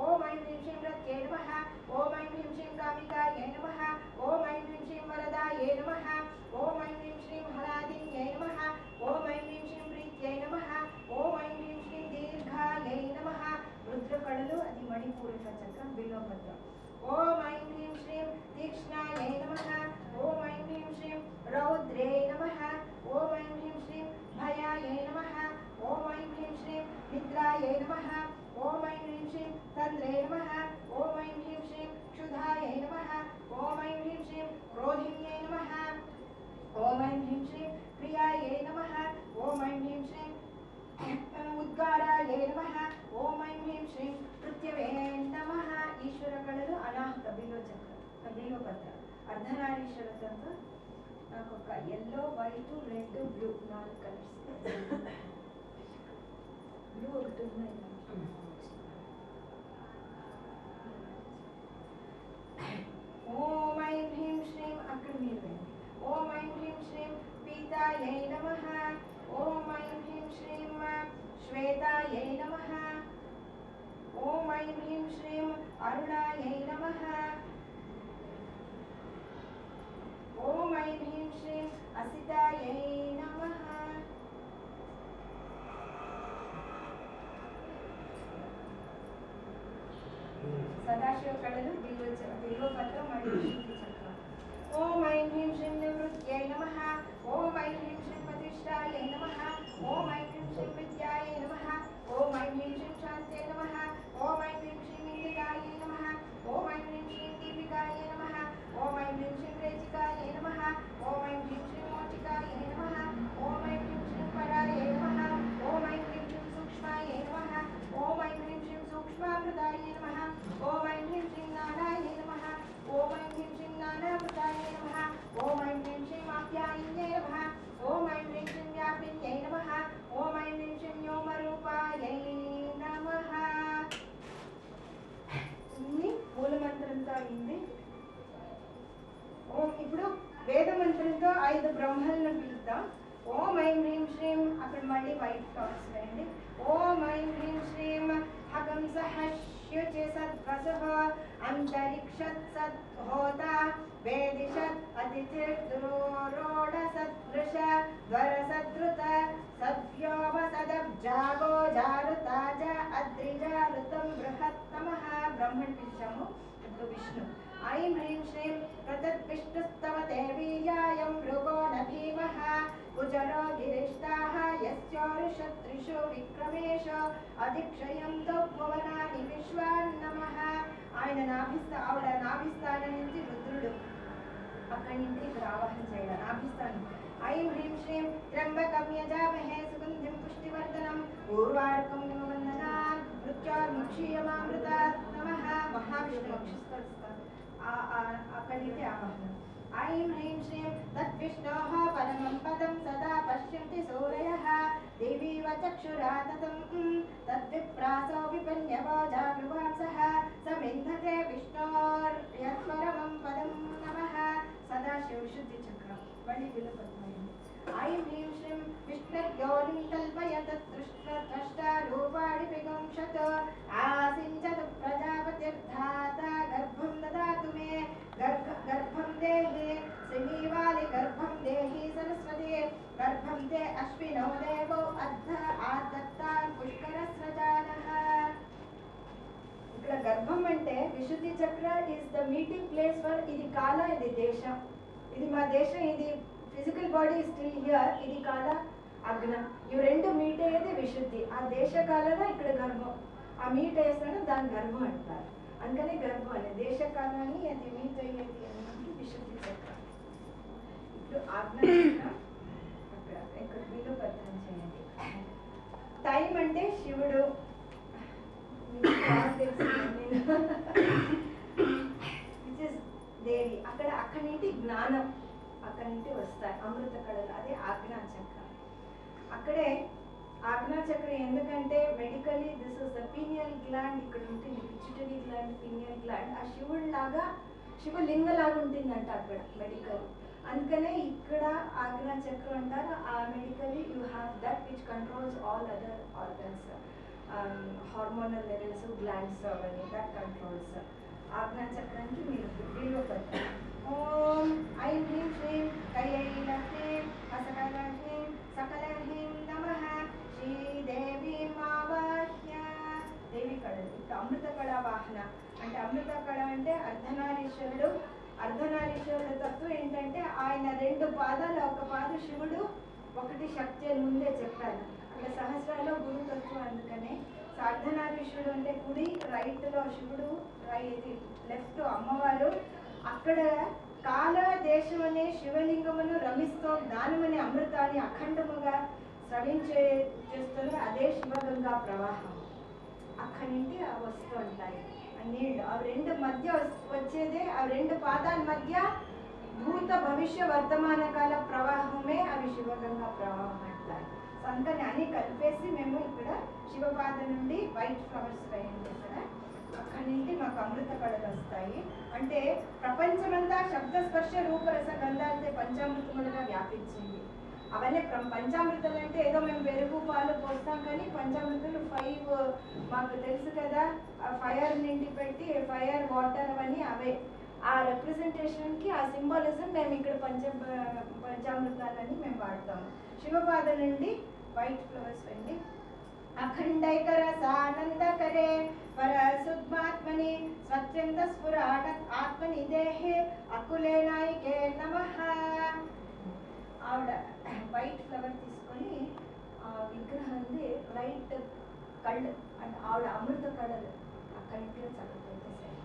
ఓం ఐం హ్రీం శ్రీం రత్యై నమః. ఓం ఐం హ్రీం శ్రీం కామికాయై నమః. ఓం ఐం హ్రీం శ్రీం వరదాయై నమః. ఓం ఐం హ్రీం శ్రీం హలాదిన్యై నమః. ఓం ఐం హ్రీం శ్రీం ప్రీత్యై నమః. ఓం ఐం హ్రీం శ్రీం దీర్ఘాయై నమః. రుద్ర కళలు అది మణిపూరక చక్రం బిల్వపత్రం. ఓం ఐం హ్రీం శ్రీం తీక్ష్ణాయై నమః. ఓం ఐం హ్రీం శ్రీం రౌద్రే నమః. ఓం ఐం హ్రీం శ్రీం భయాయై నమః. ఓం ఐం హ్రీం శ్రీం నిద్రాయై నమః. ఓం ఐం హ్రీం శ్రీం తంద్రే నమః. ఓం ఐం హ్రీం శ్రీం క్షుధాయై నమః. ఓం ఐం హ్రీం శ్రీం క్రోధిన్యై నమః. ఓం ఐం హ్రీం శ్రీం ప్రియాయై నమః. ఓం ఐం హ్రీం శ్రీం ఉద్గారాయై నమః. ఓం ఐం హ్రీం శ్రీం పృథ్వే నమః. ఈశ్వర కళలు అనాహత బిల్వపత్ర అర్ధనారీశ్వరతో నాకు ఒక yellow white red blue 4 colours. Blue ఒకటి ఉన్నాయి. ఓం ఐం హ్రీం శ్రీం అక్కడ మీరు రండి. ఓం ఐం హ్రీం శ్రీం పీతాయై నమః. ఓం ఐం హ్రీం శ్రీం శ్వేతాయై నమః. ఓం ఐం హ్రీం శ్రీం అరుణాయై నమః. ఓం ఐం హ్రీం శ్రీం అసితాయై నమః. సదాశివ కళలు బిల్వపత్రం మరియు చక్రం. ఓం ఐం హ్రీం శ్రీం నివృత్యై నమః. ఓం ఐం హ్రీం శ్రీం ప్రతిష్ఠాయై నమః. ఓం ఐం హ్రీం శ్రీం విద్యాయై నమః. ఓం ఐం హ్రీం శ్రీం శాంత్యై నమః. ఓం ఐం హ్రీం శ్రీం ఇందిరాయై నమః. ఓం ఐం హ్రీం శ్రీం దీపికాయై నమః. ఓం ఐం హ్రీం శ్రీం రేచికాయై నమః. ఓం ఐం హ్రీం శ్రీం మోచికాయై నమః. ఓం ఐం హ్రీం శ్రీం పరాయై నమః. ఓం ఐం హ్రీం శ్రీం సూక్ష్మాయై నమః. ఓం ఐం హ్రీం శ్రీం సూక్ష్మామృతాయై నమః. ఓం ఐం హ్రీం శ్రీం నానాయై నమః. ఓం ఐం హ్రీం శ్రీం నానామృతాయై నమః. ఓం ఐం హ్రీం శ్రీం ఆప్యాయన్యై అయింది. ఓం ఇప్పుడు వేద మంత్రంతో 5 బ్రహ్మలను పిలుద్దాం. ఓం ఐం హ్రీం శ్రీం, అక్కడ మళ్ళీ వైట్ ఫ్లవర్స్ వేయండి. ఓం ఐం హ్రీం శ్రీం హగం సహస్యుచి సద్వసః అంతరిక్షత్ సద్హోత వేదిషత్ అతిథిర్దురోడ సదృశ ధ్వర సదృత సద్వ్యోమ సదబ్జాగో జారుతాజ అద్రిజారుతం బృహత్తమః. బ్రహ్మని పిలిచాము. ఇప్పుడు విష్ణు. ఐం హ్రీం శ్రీం ప్రతద్విష్ణుస్తవతే వీర్యాయం భృగో న భీమః కుజలో గిరిష్టాః యస్యోరుషత్రిషు విక్రమేషు అధిక్షయంతో భువనాని విశ్వాన్నమః. ఆవిడ నాభిస్థానం నుంచి రుద్రుడు అక్కడి నుంచి ఇక్కడ ఆవాహన చేయాలి. నాభిస్థానం. ఐం హ్రీం శ్రీం త్ర్యంబకం యజామహే సుగంధిం పుష్టివర్ధనం ఊర్వారుకం వందనాన్ మృత్యోర్ముక్షీయమామృతాత్ నమః. మహావిష్ణు వక్షస్థలం అక్కడి నుంచి ఆవాహనం. ఐం హ్రీం శ్రీం తద్విష్ణోః పరమం పదం సదా పశ్యంతి సూరయః దేవీవ చక్షురాతతం తద్విప్రాసో విపన్యవో జాగృవాంసః సమింధతే విష్ణోర్యత్పరమం పదం నమః. సదాశివ శుద్ధి చక్రం మళ్ళీ విలుపద్మయం. ఐం హ్రీం శ్రీం విష్ణుర్యోనిం కల్పయత త్వష్టారూపాణి విగుంషత్ ఆసించతు ప్రజాపతిర్ధాత గర్భం దదాతు మే గర్భం దేహి శ్రీనివాలి గర్భం దేహి సరస్వతి గర్భం తే అశ్వినో దేవో అద్ధ ఆదత్తాన్ పుష్కరస్రజానః. ఇక్కడ గర్భం అంటే విశుద్ధి చక్ర is the meeting place for ఇది కాల, ఇది దేశం. ఇది మా దేశం, ఇది ఫిజికల్ బాడీ స్టిల్ హియర్, ఇది కాల అగ్న. ఇవి రెండు మీట్ అయ్యేది విశుద్ధి. ఆ దేశ కాలంలో ఇక్కడ గర్భం, ఆ మీట్ అయ్యేస్తాడు దాని గర్భం అంటారు. అందుకనే గర్భం అనే దేశ కాలాన్ని అది మీట్ అయ్యేది అనేది విశుద్ధి చక్రం. ఇప్పుడు ఆజ్ఞ చక్రం అక్కడ ఇక్కడ విలుపత్రం చేయండి. టైం అంటే శివుడు, దేవి. అక్కడి నుండి జ్ఞానం, అక్కడి నుండి వస్తాయి అమృత కళలు. అదే ఆజ్ఞా చక్రం. అక్కడే ఆజ్ఞా చక్రం ఎందుకంటే medically this is the pineal gland. ఇక్కడ ఉంటుంది పిచ్యుటరీ గ్లాండ్, పీనియల్ గ్లాండ్. ఆ శివుడు లాగా శివలింగ లాగా ఉంటుందంట అక్కడ మెడికల్. అందుకనే ఇక్కడ ఆజ్ఞా చక్రం అంటారు. ఆ medically you have that which controls all other organs, hormonal levels, glands అవన్నీ దట్ కంట్రోల్స్. ఆజ్ఞా చక్రానికి మీరు విలువ పెట్టాలి. ఓం ఐం హ్రీం శ్రీం కైలహ్రీం అసకలహ్రీం సకలహ్రీం నమః శ్రీదేవీం ఆవాహ్య. దేవి కళలు. ఇప్పుడు అమృత కళ వాహన అంటే అమృత కళ అంటే అర్ధనారీశ్వరుడు. అర్ధనారీశ్వరుడు తత్వం ఏంటంటే ఆయన 2 పాదాలు, ఒక పాదు శివుడు, ఒకటి శక్తి అని ముందే చెప్పాను. అక్కడ సహస్రాలో గురు తత్వం. అందుకనే అర్ధనారీశ్వరుడు అంటే కుడి, రైట్లో శివుడు, లెఫ్ట్ అమ్మవారు. అక్కడ కాల దేశం అనే శివలింగమును రమిస్తూ దానమనే అమృతాన్ని అఖండముగా చేస్తున్న అదే శివగంగా ప్రవాహం. అక్కడి నుండి వస్తూ ఉంటాయి నీళ్ళు. ఆ 2 మధ్య వచ్చేదే, ఆ 2 పాదాల మధ్య భూత భవిష్య వర్తమాన కాల ప్రవాహమే అవి శివగంగా ప్రవాహం అంటారు. అందుకని అన్ని కలిపేసి మేము ఇక్కడ శివపాద నుండి వైట్ ఫ్లవర్స్ వేయండి. ఇక్కడ అక్కడి నుండి మాకు అమృత కళలు వస్తాయి. అంటే ప్రపంచమంతా శబ్దస్పర్శ రూపరస గంధాలతో పంచామృతములుగా వ్యాపించింది. అవన్నీ పంచామృతాలు అంటే ఏదో మేము పెరుగు పాలు పోస్తాం, కానీ పంచామృతాలు 5 మాకు తెలుసు కదా. ఫైర్ నిండి పెట్టి ఫైర్ వాటర్ అవన్నీ అవే. ఆ రిప్రజెంటేషన్కి ఆ సింబాలిజం మేము ఇక్కడ పంచామృతాలని మేము వాడతాము. శివపాద నుండి వైట్ ఫ్లవర్స్ అండి. అఖండైకర సానందకరే పరశుద్ధాత్మని స్వచ్ఛంద స్ఫురాట ఆత్మని దేహే అకులే నాయికే నమః. ఆవిడ వైట్ ఫ్లవర్ తీసుకొని ఆ విగ్రహాన్ని రైట్ కళ్ళు అంటే ఆవిడ అమృత కళలు అక్కడి నుంచి చక్కబెట్టేసాయి.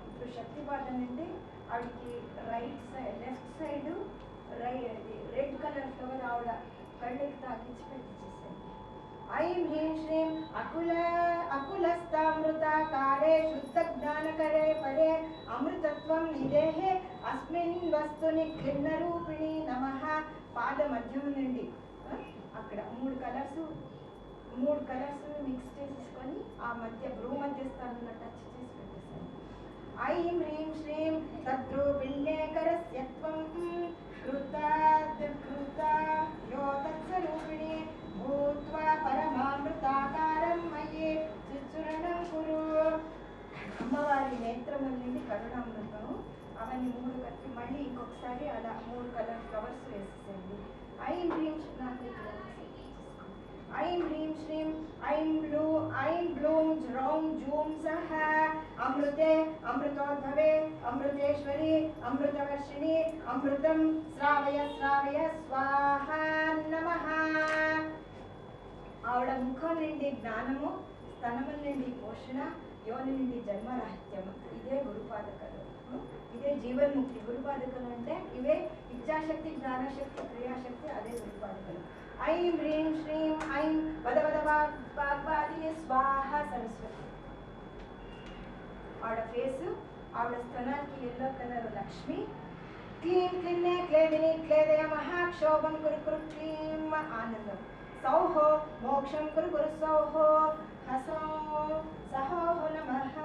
ఇప్పుడు శక్తిపాదం అంటే ఆవిడకి right side, left side red colour flower ఆవిడ కళ్ళకి తాకించి పెట్టించేసాయి. ఐం హ్రీం శ్రీం అకులస్థామృత కారే శుద్ధ జ్ఞానకరే పరే అమృతత్వం నిదేహే అస్మిన్ వస్తుని క్లిన్న రూపిణి నమః. పాద మధ్యం నుండి అక్కడ 3 కలర్స్ మిక్స్ చేసేసుకొని ఆ మధ్య భ్రూ మధ్య స్థానంలో టచ్ చేసి పెట్టేసాను. ఐం హ్రీం శ్రీం सद्रूपिण्ये करस्य त्वं कृता यो तत्स्वरूपिणे भूत्वा परमामृताकारं मयि चिच्चूर्णं कुरु. అమ్మవారి నేత్రముల నుండి కరుణామృతం అవన్నీ 3 కలిపి మళ్ళీ ఇంకొకసారి అలా 3 కలర్ ఫ్లవర్స్ వేసేసేయండి. ఐం హ్రీం ఐం హ్రీం శ్రీం ఐం బ్లూం జ్రౌం జూం సహ అమృతే అమృతోద్భవే అమృతేశ్వరి అమృతవర్షిణి అమృతం శ్రావయ స్వాహ నమః. ఆవిడ ముఖం నుండి జ్ఞానము, స్తనముల నుండి పోషణ, యోని నుండి జన్మరాహిత్యము. ఇదే గురుపాదకలు, ఇదే జీవన్ముక్తి. గురుపాదకలు అంటే ఇవే ఇచ్ఛాశక్తి, జ్ఞానశక్తి, క్రియాశక్తి, అదే గురుపాదకలు. ఐం హ్రీం శ్రీం ఐం వద వాగ్వాదిని స్వాహ సరస్వతి. ఆవిడ ఫేసు, ఆవిడ స్తనానికి ఎల్లో కలర్ లక్ష్మి. క్లీం క్లిన్నే క్లేదిని క్లేదయ మహాక్షోభం కురు కురు క్లీం ఆనందం. సౌహో మోక్షం కురు కురు సౌహో హసో సహోహో నమః.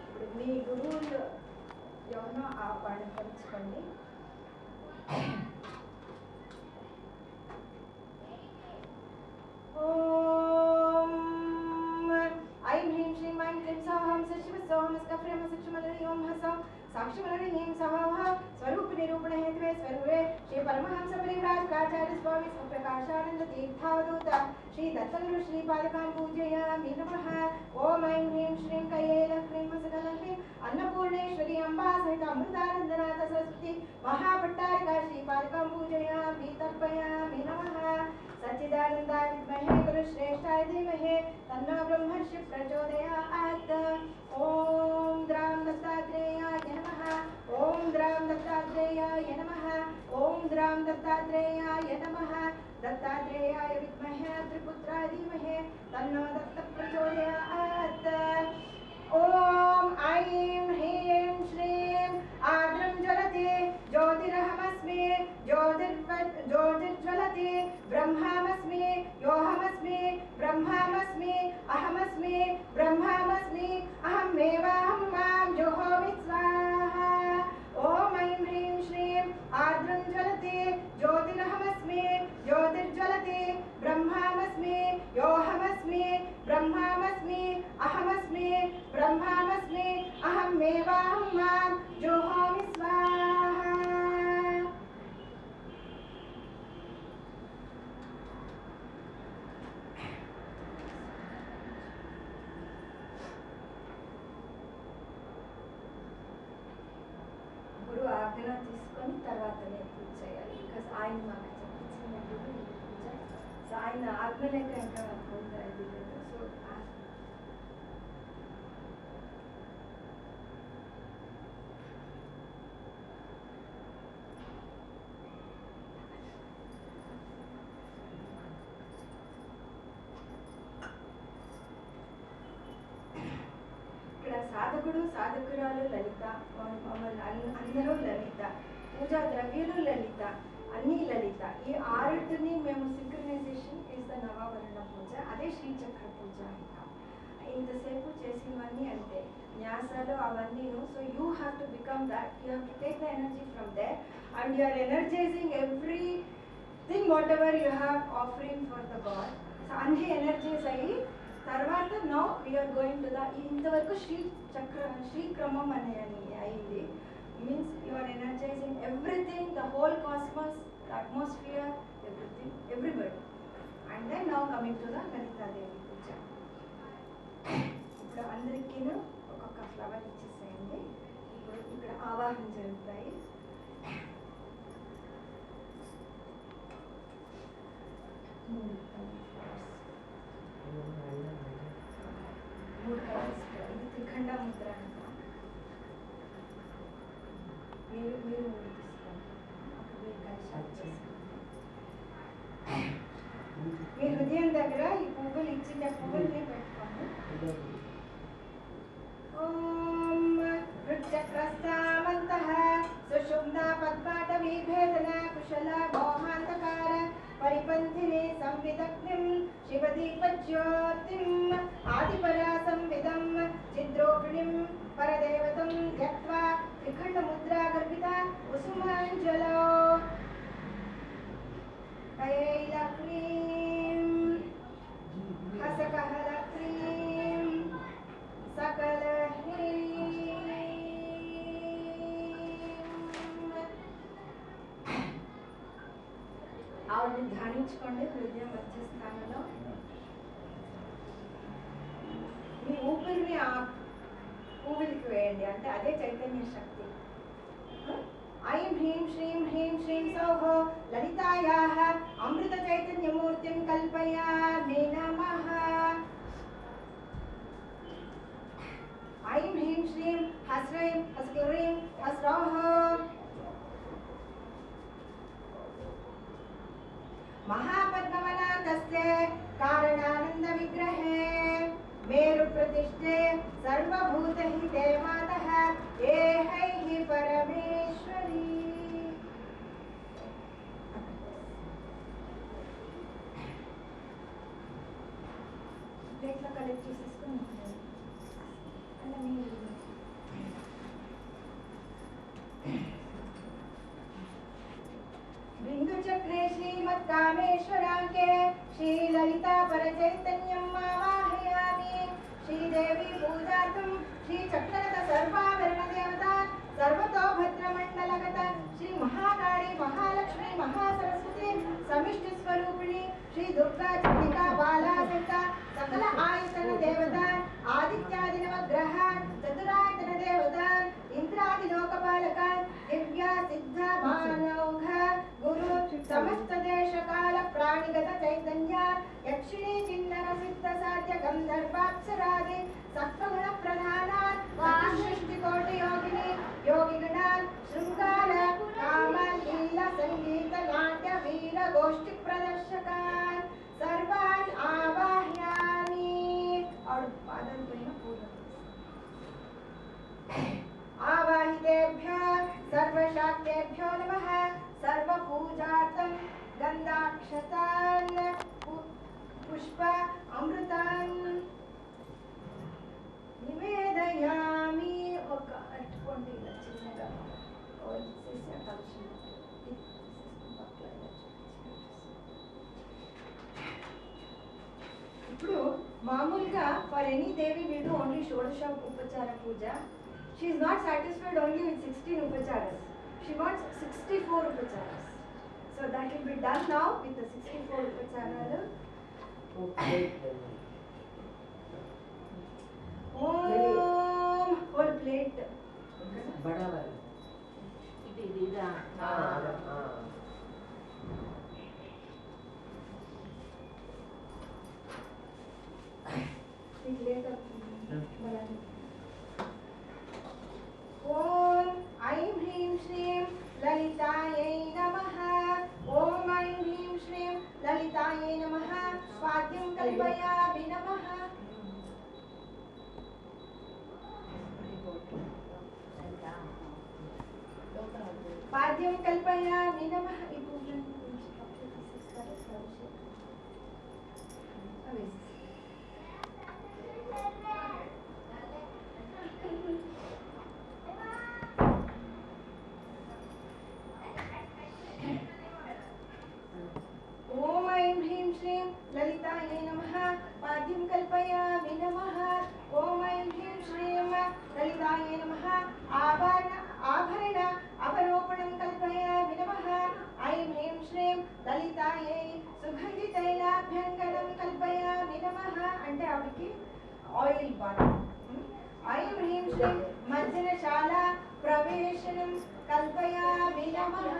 ఇప్పుడు మీ గురువులు ఎవరినో ఆ వాళ్ళని పలుచుకోండి. ఓం ఐం హ్రీం శ్రీం ఐం క్లీం సౌహం సశివ సౌహం స్కఫ్రేమ సక్షమలని ఓం హసౌ సాక్షిమలని హ్రీం సౌహ స్వరూప నిరూపణ హేతువే స్వరూపే శ్రీ పరమహంస పరివ్రాజకాచార్య స్వామి స్వప్రకాశానంద తీర్థావధూత శ్రీ దత్తగురు శ్రీపాదకాన్ పూజయామి నమః. ఓం ఐం హ్రీం శ్రీం కయేల హ్రీం సకలం అన్నపూర్ణేశ్వరి అంబా సహిత అమృతానందనాథ సరస్వతి మహాభట్టారిక శ్రీపాదకాన్ పూజయామి తర్పయామి నమః. సచ్చిదానందాయ విద్మహే గురుశ్రేష్ఠాయ ధీమహి తన్నో బ్రహ్మర్షి ప్రచోదయాత్. ఓం ద్రాం దత్తాత్రేయాయ నమః. ఓం ద్రాం దత్తాత్రేయాయ నమః. ఓం ద్రాం దత్తాత్రేయాయ నమః. దత్తాత్రేయాయ విద్మహే త్రిపుత్రాయ ధీమహి తన్నో దత్త ప్రచోదయాత్. ఓం ఐం హ్రీం శ్రీం ఆద్రం జ్వలతి జ్యోతిరహమస్మి జ్యోతిర్జ్వలతి బ్రహ్మామస్మి యోహమస్మి బ్రహ్మామస్మి అహమస్మి బ్రహ్మామస్మి అహమేవాహం మాం జుహోమి స్వాహా. ఓం ఐం హ్రీం శ్రీం ఆద్రం జ్వలతి జ్యోతిరహమస్మి జ్యోతిర్జ్వలతి బ్రహ్మామస్మి యోహమస్మి బ్రహ్మామస్మి అహమస్మి బ్రహ్మామస్మి అహమేవాహం మాం జుహోమి స్వాహా. గురు ఆజ్ఞ తీసుకొని తర్వాత నేను పూజ చేయాలి. బికాస్ ఆయన మాకు చెప్పించిన గురు పూజ. సో ఆయన ఆజ్ఞ లేక ఇంకా పొందాలి. సో ఇక్కడ సాధకుడు సాధకురాలు లలిత, అందరూ లలిత, పూజా ద్రవ్యాలు లలిత, అన్నీ లలిత. ఈ ఆరుటిని మేము సింక్రనైజేషన్ ఇస్ ద నవావరణ పూజ, అదే శ్రీచక్ర పూజ అంటాం. ఇంతసేపు చేసినవన్నీ అంటే న్యాసాలు అవన్నీ. So you have to become that, you have to take the energy from there and you are energizing everything whatever you have offering for the god. So అన్నీ ఎనర్జైజ్ అయ్యి తర్వాత now we are going to the ఇంతవరకు శ్రీక్రమం అని అయింది. Means you are energizing everything, the whole cosmos, the atmosphere, everything, everybody. And then now coming to the Lalitadevi puja. ఇప్పుడు అందరికీ ఒక్కొక్క ఫ్లవర్ ఇచ్చేసేయండి. ఇప్పుడు ఇక్కడ ఆవాహన జరుగుతాయి. మూడు కలర్స్. ఇది త్రిఖండ ముద్ర అంటాం. మీరు మూడు తీసుకోండి. మీ హృదయం దగ్గర ఈ పువ్వులు ఇచ్చిన పువ్వుల్ని పెట్టుకోండి. ఓం వృక్షక్రస్తామంతః సుషుమ్నా పద్మాటవీ భేదన కుశల మోహాంతకార పరిపంథిని సంవిదగ్నిం శివదీపజ్యోతిం ఆదిపరా సంవిదం చిద్రోపిణిం ఉంచుకోండి హృదయ మధ్యస్థానంలో. మీ ఊపిరిని ఆ ఊపిరికి వేయండి, అంటే అదే చైతన్య శక్తి. ఐం హ్రీం శ్రీం హ్రీం శ్రీం సౌః లలితాయాః అమృత చైతన్యమూర్తిం కల్పయామి నమః. ఐం హ్రీం శ్రీం హ్రీం హ్రీం హ్రౌః महापद्मवनाथस्य कारणानंद विग्रहे मेरु प्रतिष्ठे सर्वभूतहिते मातः एहैः परमेश्वरी. ప్లేట్లో కలెక్ట్ చేసేసుకుని అలా మీరు बिंदुचक्रे श्रीमत्कामेश्वराङ्के श्रीललिता परचैतन्यम् आवाहयामि. श्रीदेवी पूजार्थं श्रीचक्रगत सर्वाभरणदेवता सर्वतो भद्रमण्डलगत श्री महाकाली महालक्ष्मी महासरस्वती समिष्टिस्वरूपिणी श्री दुर्गा चंडिका बाला सहिता सकल आयतन देवता आदित्यादि नवग्रह चतुरायतन देवता इंद्रादि लोकपालक दिव्या सिद्ध मानौघ गुरु समस्त देश काल प्राणिगत चैतन्य यक्षिणी किन्नर सिद्ध साध्य गंधर्वाप्सरादि सप्तगुण प्रधानान् सृष्टि कोटि योगिनी योगिगणान् शृंगार काम लीला संगीत नाट्य वीर गोष्ठी प्रदर्शकान् सर्वान् आवाहयामि. और पादन पहले पूर्ण आवाहितेभ्यः सर्वशाक्तेभ्यो नमः. सर्वपूजार्थं गन्धाक्षतान् पुष्प अमृतान् निवेदयामि. ఒక అట్టుకోండి ఇలా చిన్నగా చేసి అటాక్షన్ ఇప్పుడు మామూలుగా for any Devi we do only shodasha upachara puja. She is not satisfied only with 16 upacharas. She wants 64 upacharas. So that will be done now with the 64 upacharalu. Om whole plate. बड़ा वाला इधर ओम ऐं ह्रीं श्रीं ललितायै नमः. ओम ऐं ह्रीं श्रीं ललितायै नमः. स्वाद्यं कल्पयामि नमः. पाद्यं कल्पयामि नमः. ఈ పూజను గురించి పక్కన తీసేస్తారు అవి ओम ऐं ह्रीं श्रीं ललितायै नमः. पाद्यं कल्पयामि नमः. ओम ऐं ह्रीं श्रीं ललितायै नमः. आभरण अवरोपणं कल्पयामि नमः. ऐं ह्रीं श्रीं ललितायै सुगन्धितैलाभ्यङ्गनं कल्पयामि नमः. అంటే ఆవిడకి ఆయిల్ బాత్. ऐं ह्रीं श्रीं मज्जनशाला प्रवेशनं कल्पयामि नमः.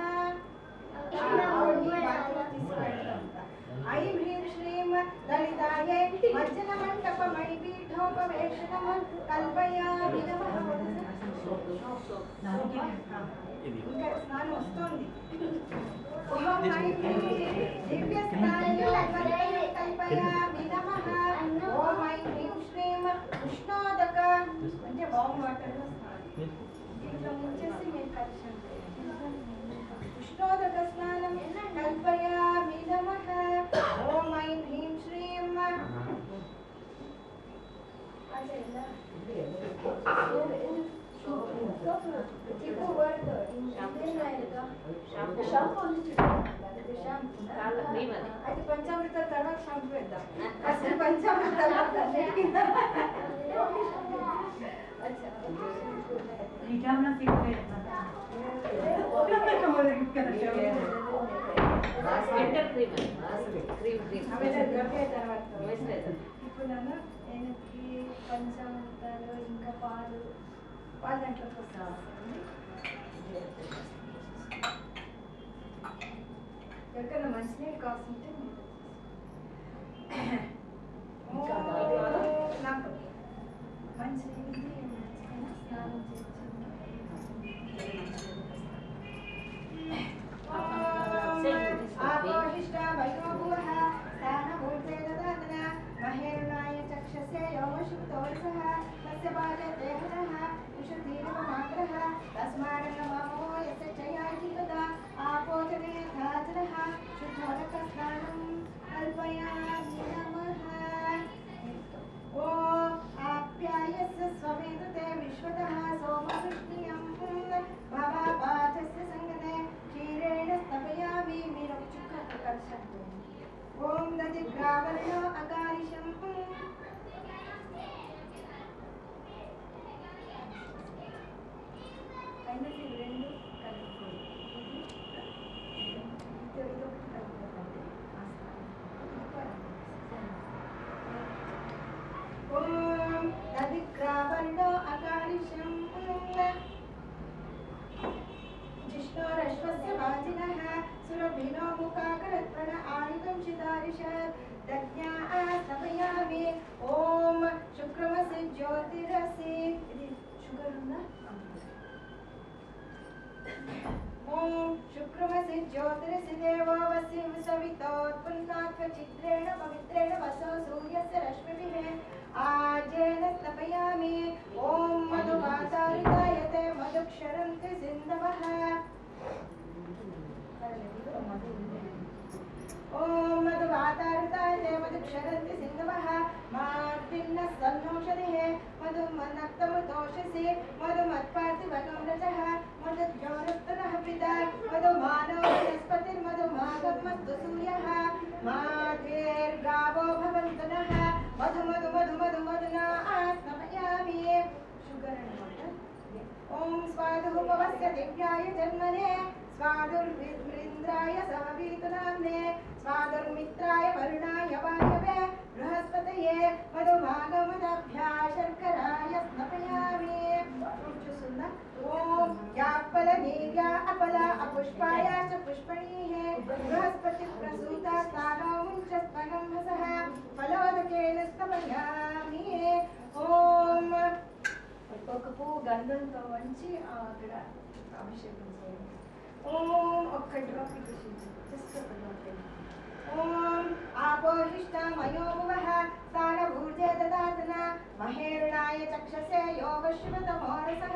ऐं ह्रीं श्रीं ललितायै मज्जन मंडप मणिपीठोपवेशनं कल्पयामि नमः. ఇంకా స్నానం వస్తుంది. ఓం ఐం హ్రీం దివ్య స్నానం కల్పయామి నమః. ఓం ఐం హ్రీం శ్రీం ఉష్ణోదక అంటే వామ్ వాటర్లో స్నానం. దీంట్లో ముంచేసి మీరు కలిసి ఉష్ణోదక స్నానం కల్పయామి నమః. ఓం ఐం హ్రీం శ్రీం ఇప్పుడు వర్డ్ షాంపూ అయితే పంచామృత తర్వాత షాంపూ వేద్దాం. అసలు పంచామృత తర్వాత ಆಮೇಲೆ ಗರ್ಭೆ తర్వాత వయసులేదు. ఇప్పుడు నాన్న ఆయనకి పంచామృతాలు ఇంకా పాలు దాంట్లోకి వస్తామండి. ఎవరికైనా మంచినీళ్ళు కావాల్సింటే నాకు మంచినీళ్ళు స్నానం ఆపోహిష్టా వయోభువః స్థానభూతే దదాతన మహేరుణాయ చక్షసే యోగశుక్తోరసః తస్య పాదే దేహనః ఉషధీరవమాగ్రహ తస్మారణమామో యస్య చయాజిపద ఆపోజనే ధాజనః శుద్ధోదకస్నానం కల్పయామి నమః. ఓం ఆప్యాయస్య స్వమేధతే విశ్వతః సోమవృష్ణియం భవాపాచస్య సంగతే క్షీరేణ స్థపయామి. మీరు ఒక చుక్క కలిసి ఓం దది గ్రావణో అకారిషం అయినా మీరు రెండు కలుపుకోండి. ఇదొకటి కలుపుకోండి. ఓం దది గ్రావణో అకారిషం జిష్ణోరశ్వస్య వాజినః సురభినో ముఖాకరత్ప్రణ ఆయుధం చిదారిషత్ దజ్ఞా స్థపయామి. ఓం శుక్రమసి జ్యోతిరసి. ఇది షుగర్ ఉందా? ఓం శుక్రమసి జ్యోతిరసి దేవో వసి సవితోత్పన్నాత్వ చిత్రేణ పవిత్రేణ వసో సూర్యస్య రశ్మిభిః ఆజేన స్థపయామి. ఓం మధువాతారితాయతే మధుక్షరంతి సింధవః. ఓం మధువాతారితాయతే మధుక్షరంతి సింధవః మార్దిన్న సన్నౌషధిః మధుమన్నక్తముతోషసి మధుమత్పార్థివగం రజః మధుజ్యోరస్తనః పితా మధుమానో వనస్పతిర్మధుమాగమస్తు సూర్యః మాధేర్గావో భవంతు నః మధు మధు మధు మధు మధునా స్నపయామి. షుగర్ అన్నమాట. ఓం స్వాదుపవస్య దివ్యాయ జన్మనే స్వాదుర్వింద్రాయ సమవీతునామ్నే స్వాదుర్మిత్రాయ వరుణాయ వాయవే బృహస్పతయే మధుమాగమదభ్యా శర్కరాయ స్నపయామి. చూస్తుందా? ఓం యాపల నీర్యా అపల అపుష్పాయ చ పుష్పణీః బృహస్పతి ప్రసూత స్థానముంచ స్పగంభసః ఫలోదకేన స్నపయామి. ఓం ఒక పువ్వు గంధంతో వంచి అక్కడ అభిషేకం చేయండి. ఓం ఒక్క డ్రాప్ జస్ట్ ఒక డ్రాప్. ఓం ఆపోహిష్టా మయోభువః స్థానభూతే దదాతన మహేరుణాయ చక్షసే యోగశుభతమోరసః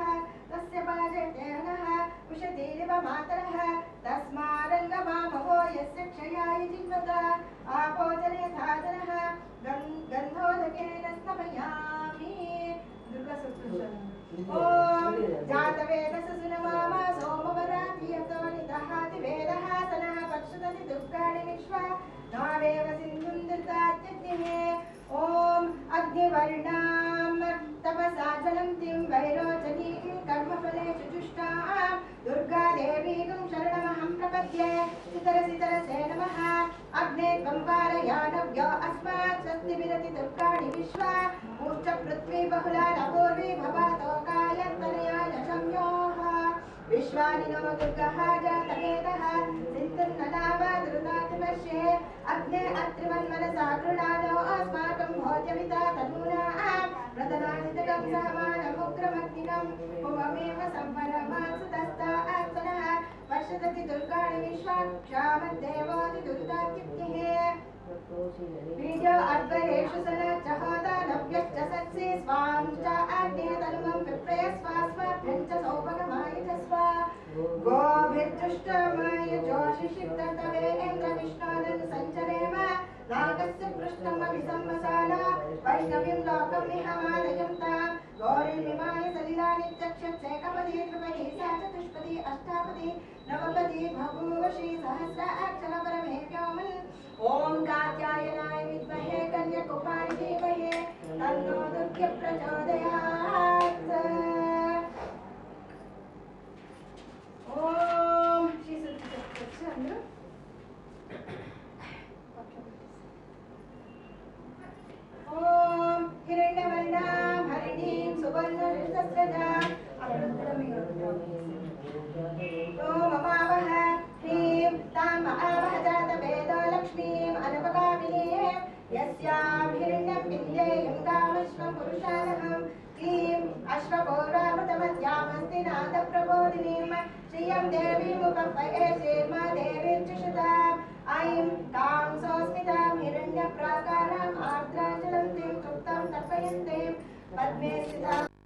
తస్య పాదే దేహనః ఉషధీరివ మాతరః తస్మారంగమామవో యస్య క్షయాయ జిహ్వత ఆపోజనే ధాజనః గంధోదకేన స్నపయామి. దుర్గా సూత్రం. ఓం జాతవేదస సునమామ సోమవరాధియతోని దహాతి వేదః సనః పక్షుదతి దుర్గాణి విశ్వ నావేవ సింధుం దుర్గాత్యగ్నిః. ఓం అగ్నివర్ణాం తపసా జ్వలంతిం వైరోచనీం కర్మఫలే చుచుష్టాం దుర్గాదేవీం శరణమహం ప్రపద్యే. సితరసితరసే నమః అగ్నే త్వం వారయానవ్యో అస్మాత్ స్వస్తి విరతి దుర్గాణి విశ్వ మూర్ఛ పృథ్వీ బహుళా నపూర్వీ భవాతోకాయత్తనయాయ సంయోః విశ్వానినో దుర్గః జాతవేదః సింధున్ననామ ధృతాతిపశ్యే అగ్నే అత్రివన్మనసా గృణాదో అస్మాకం భోజ్యమితా తనూనాం ప్రదనాదితకం సహమానముగ్రమగ్నినం భువమేవ సంపరమాసుతస్తాత్సనః పశ్యతి దుర్గాణి విశ్వ క్షామద్దేవోతి దుర్గాత్యుక్తిః. बीजो अर्वरेषु सनचहोदा नव्यश्च सत्सि स्वां च आग्नेयतनुमं विप्रय स्वास्माभ्यं च सौभगमाय च स्वा गोभिर्दुष्टमाय जोषिषिक्तवेन्द्रविष्णोदन् सञ्चरेम नागस्य पृष्ठमभिसंवसाना वैष्णवीं लोकं निहमालयं तां गौरीमिमाय सलिलानि चक्षुक्षेकपदी त्रिपदी सा चतुष्पदी अष्टापदी नवपदी बभूव श्रीसहस्राक्षरपरमेव्योमन्. ओम कात्यायनाय विद्महे कन्याकुमारी धीमहि तन्नो दुर्गे प्रचोदयात्. ओम श्री सत्य कपयसे देवीर्जुषताम् ऐं कां सोऽस्मितां हिरण्यप्राकाराम् आर्द्राजलं तीं तृप्तां तर्पयन्तीं पद्मे स्थिताम्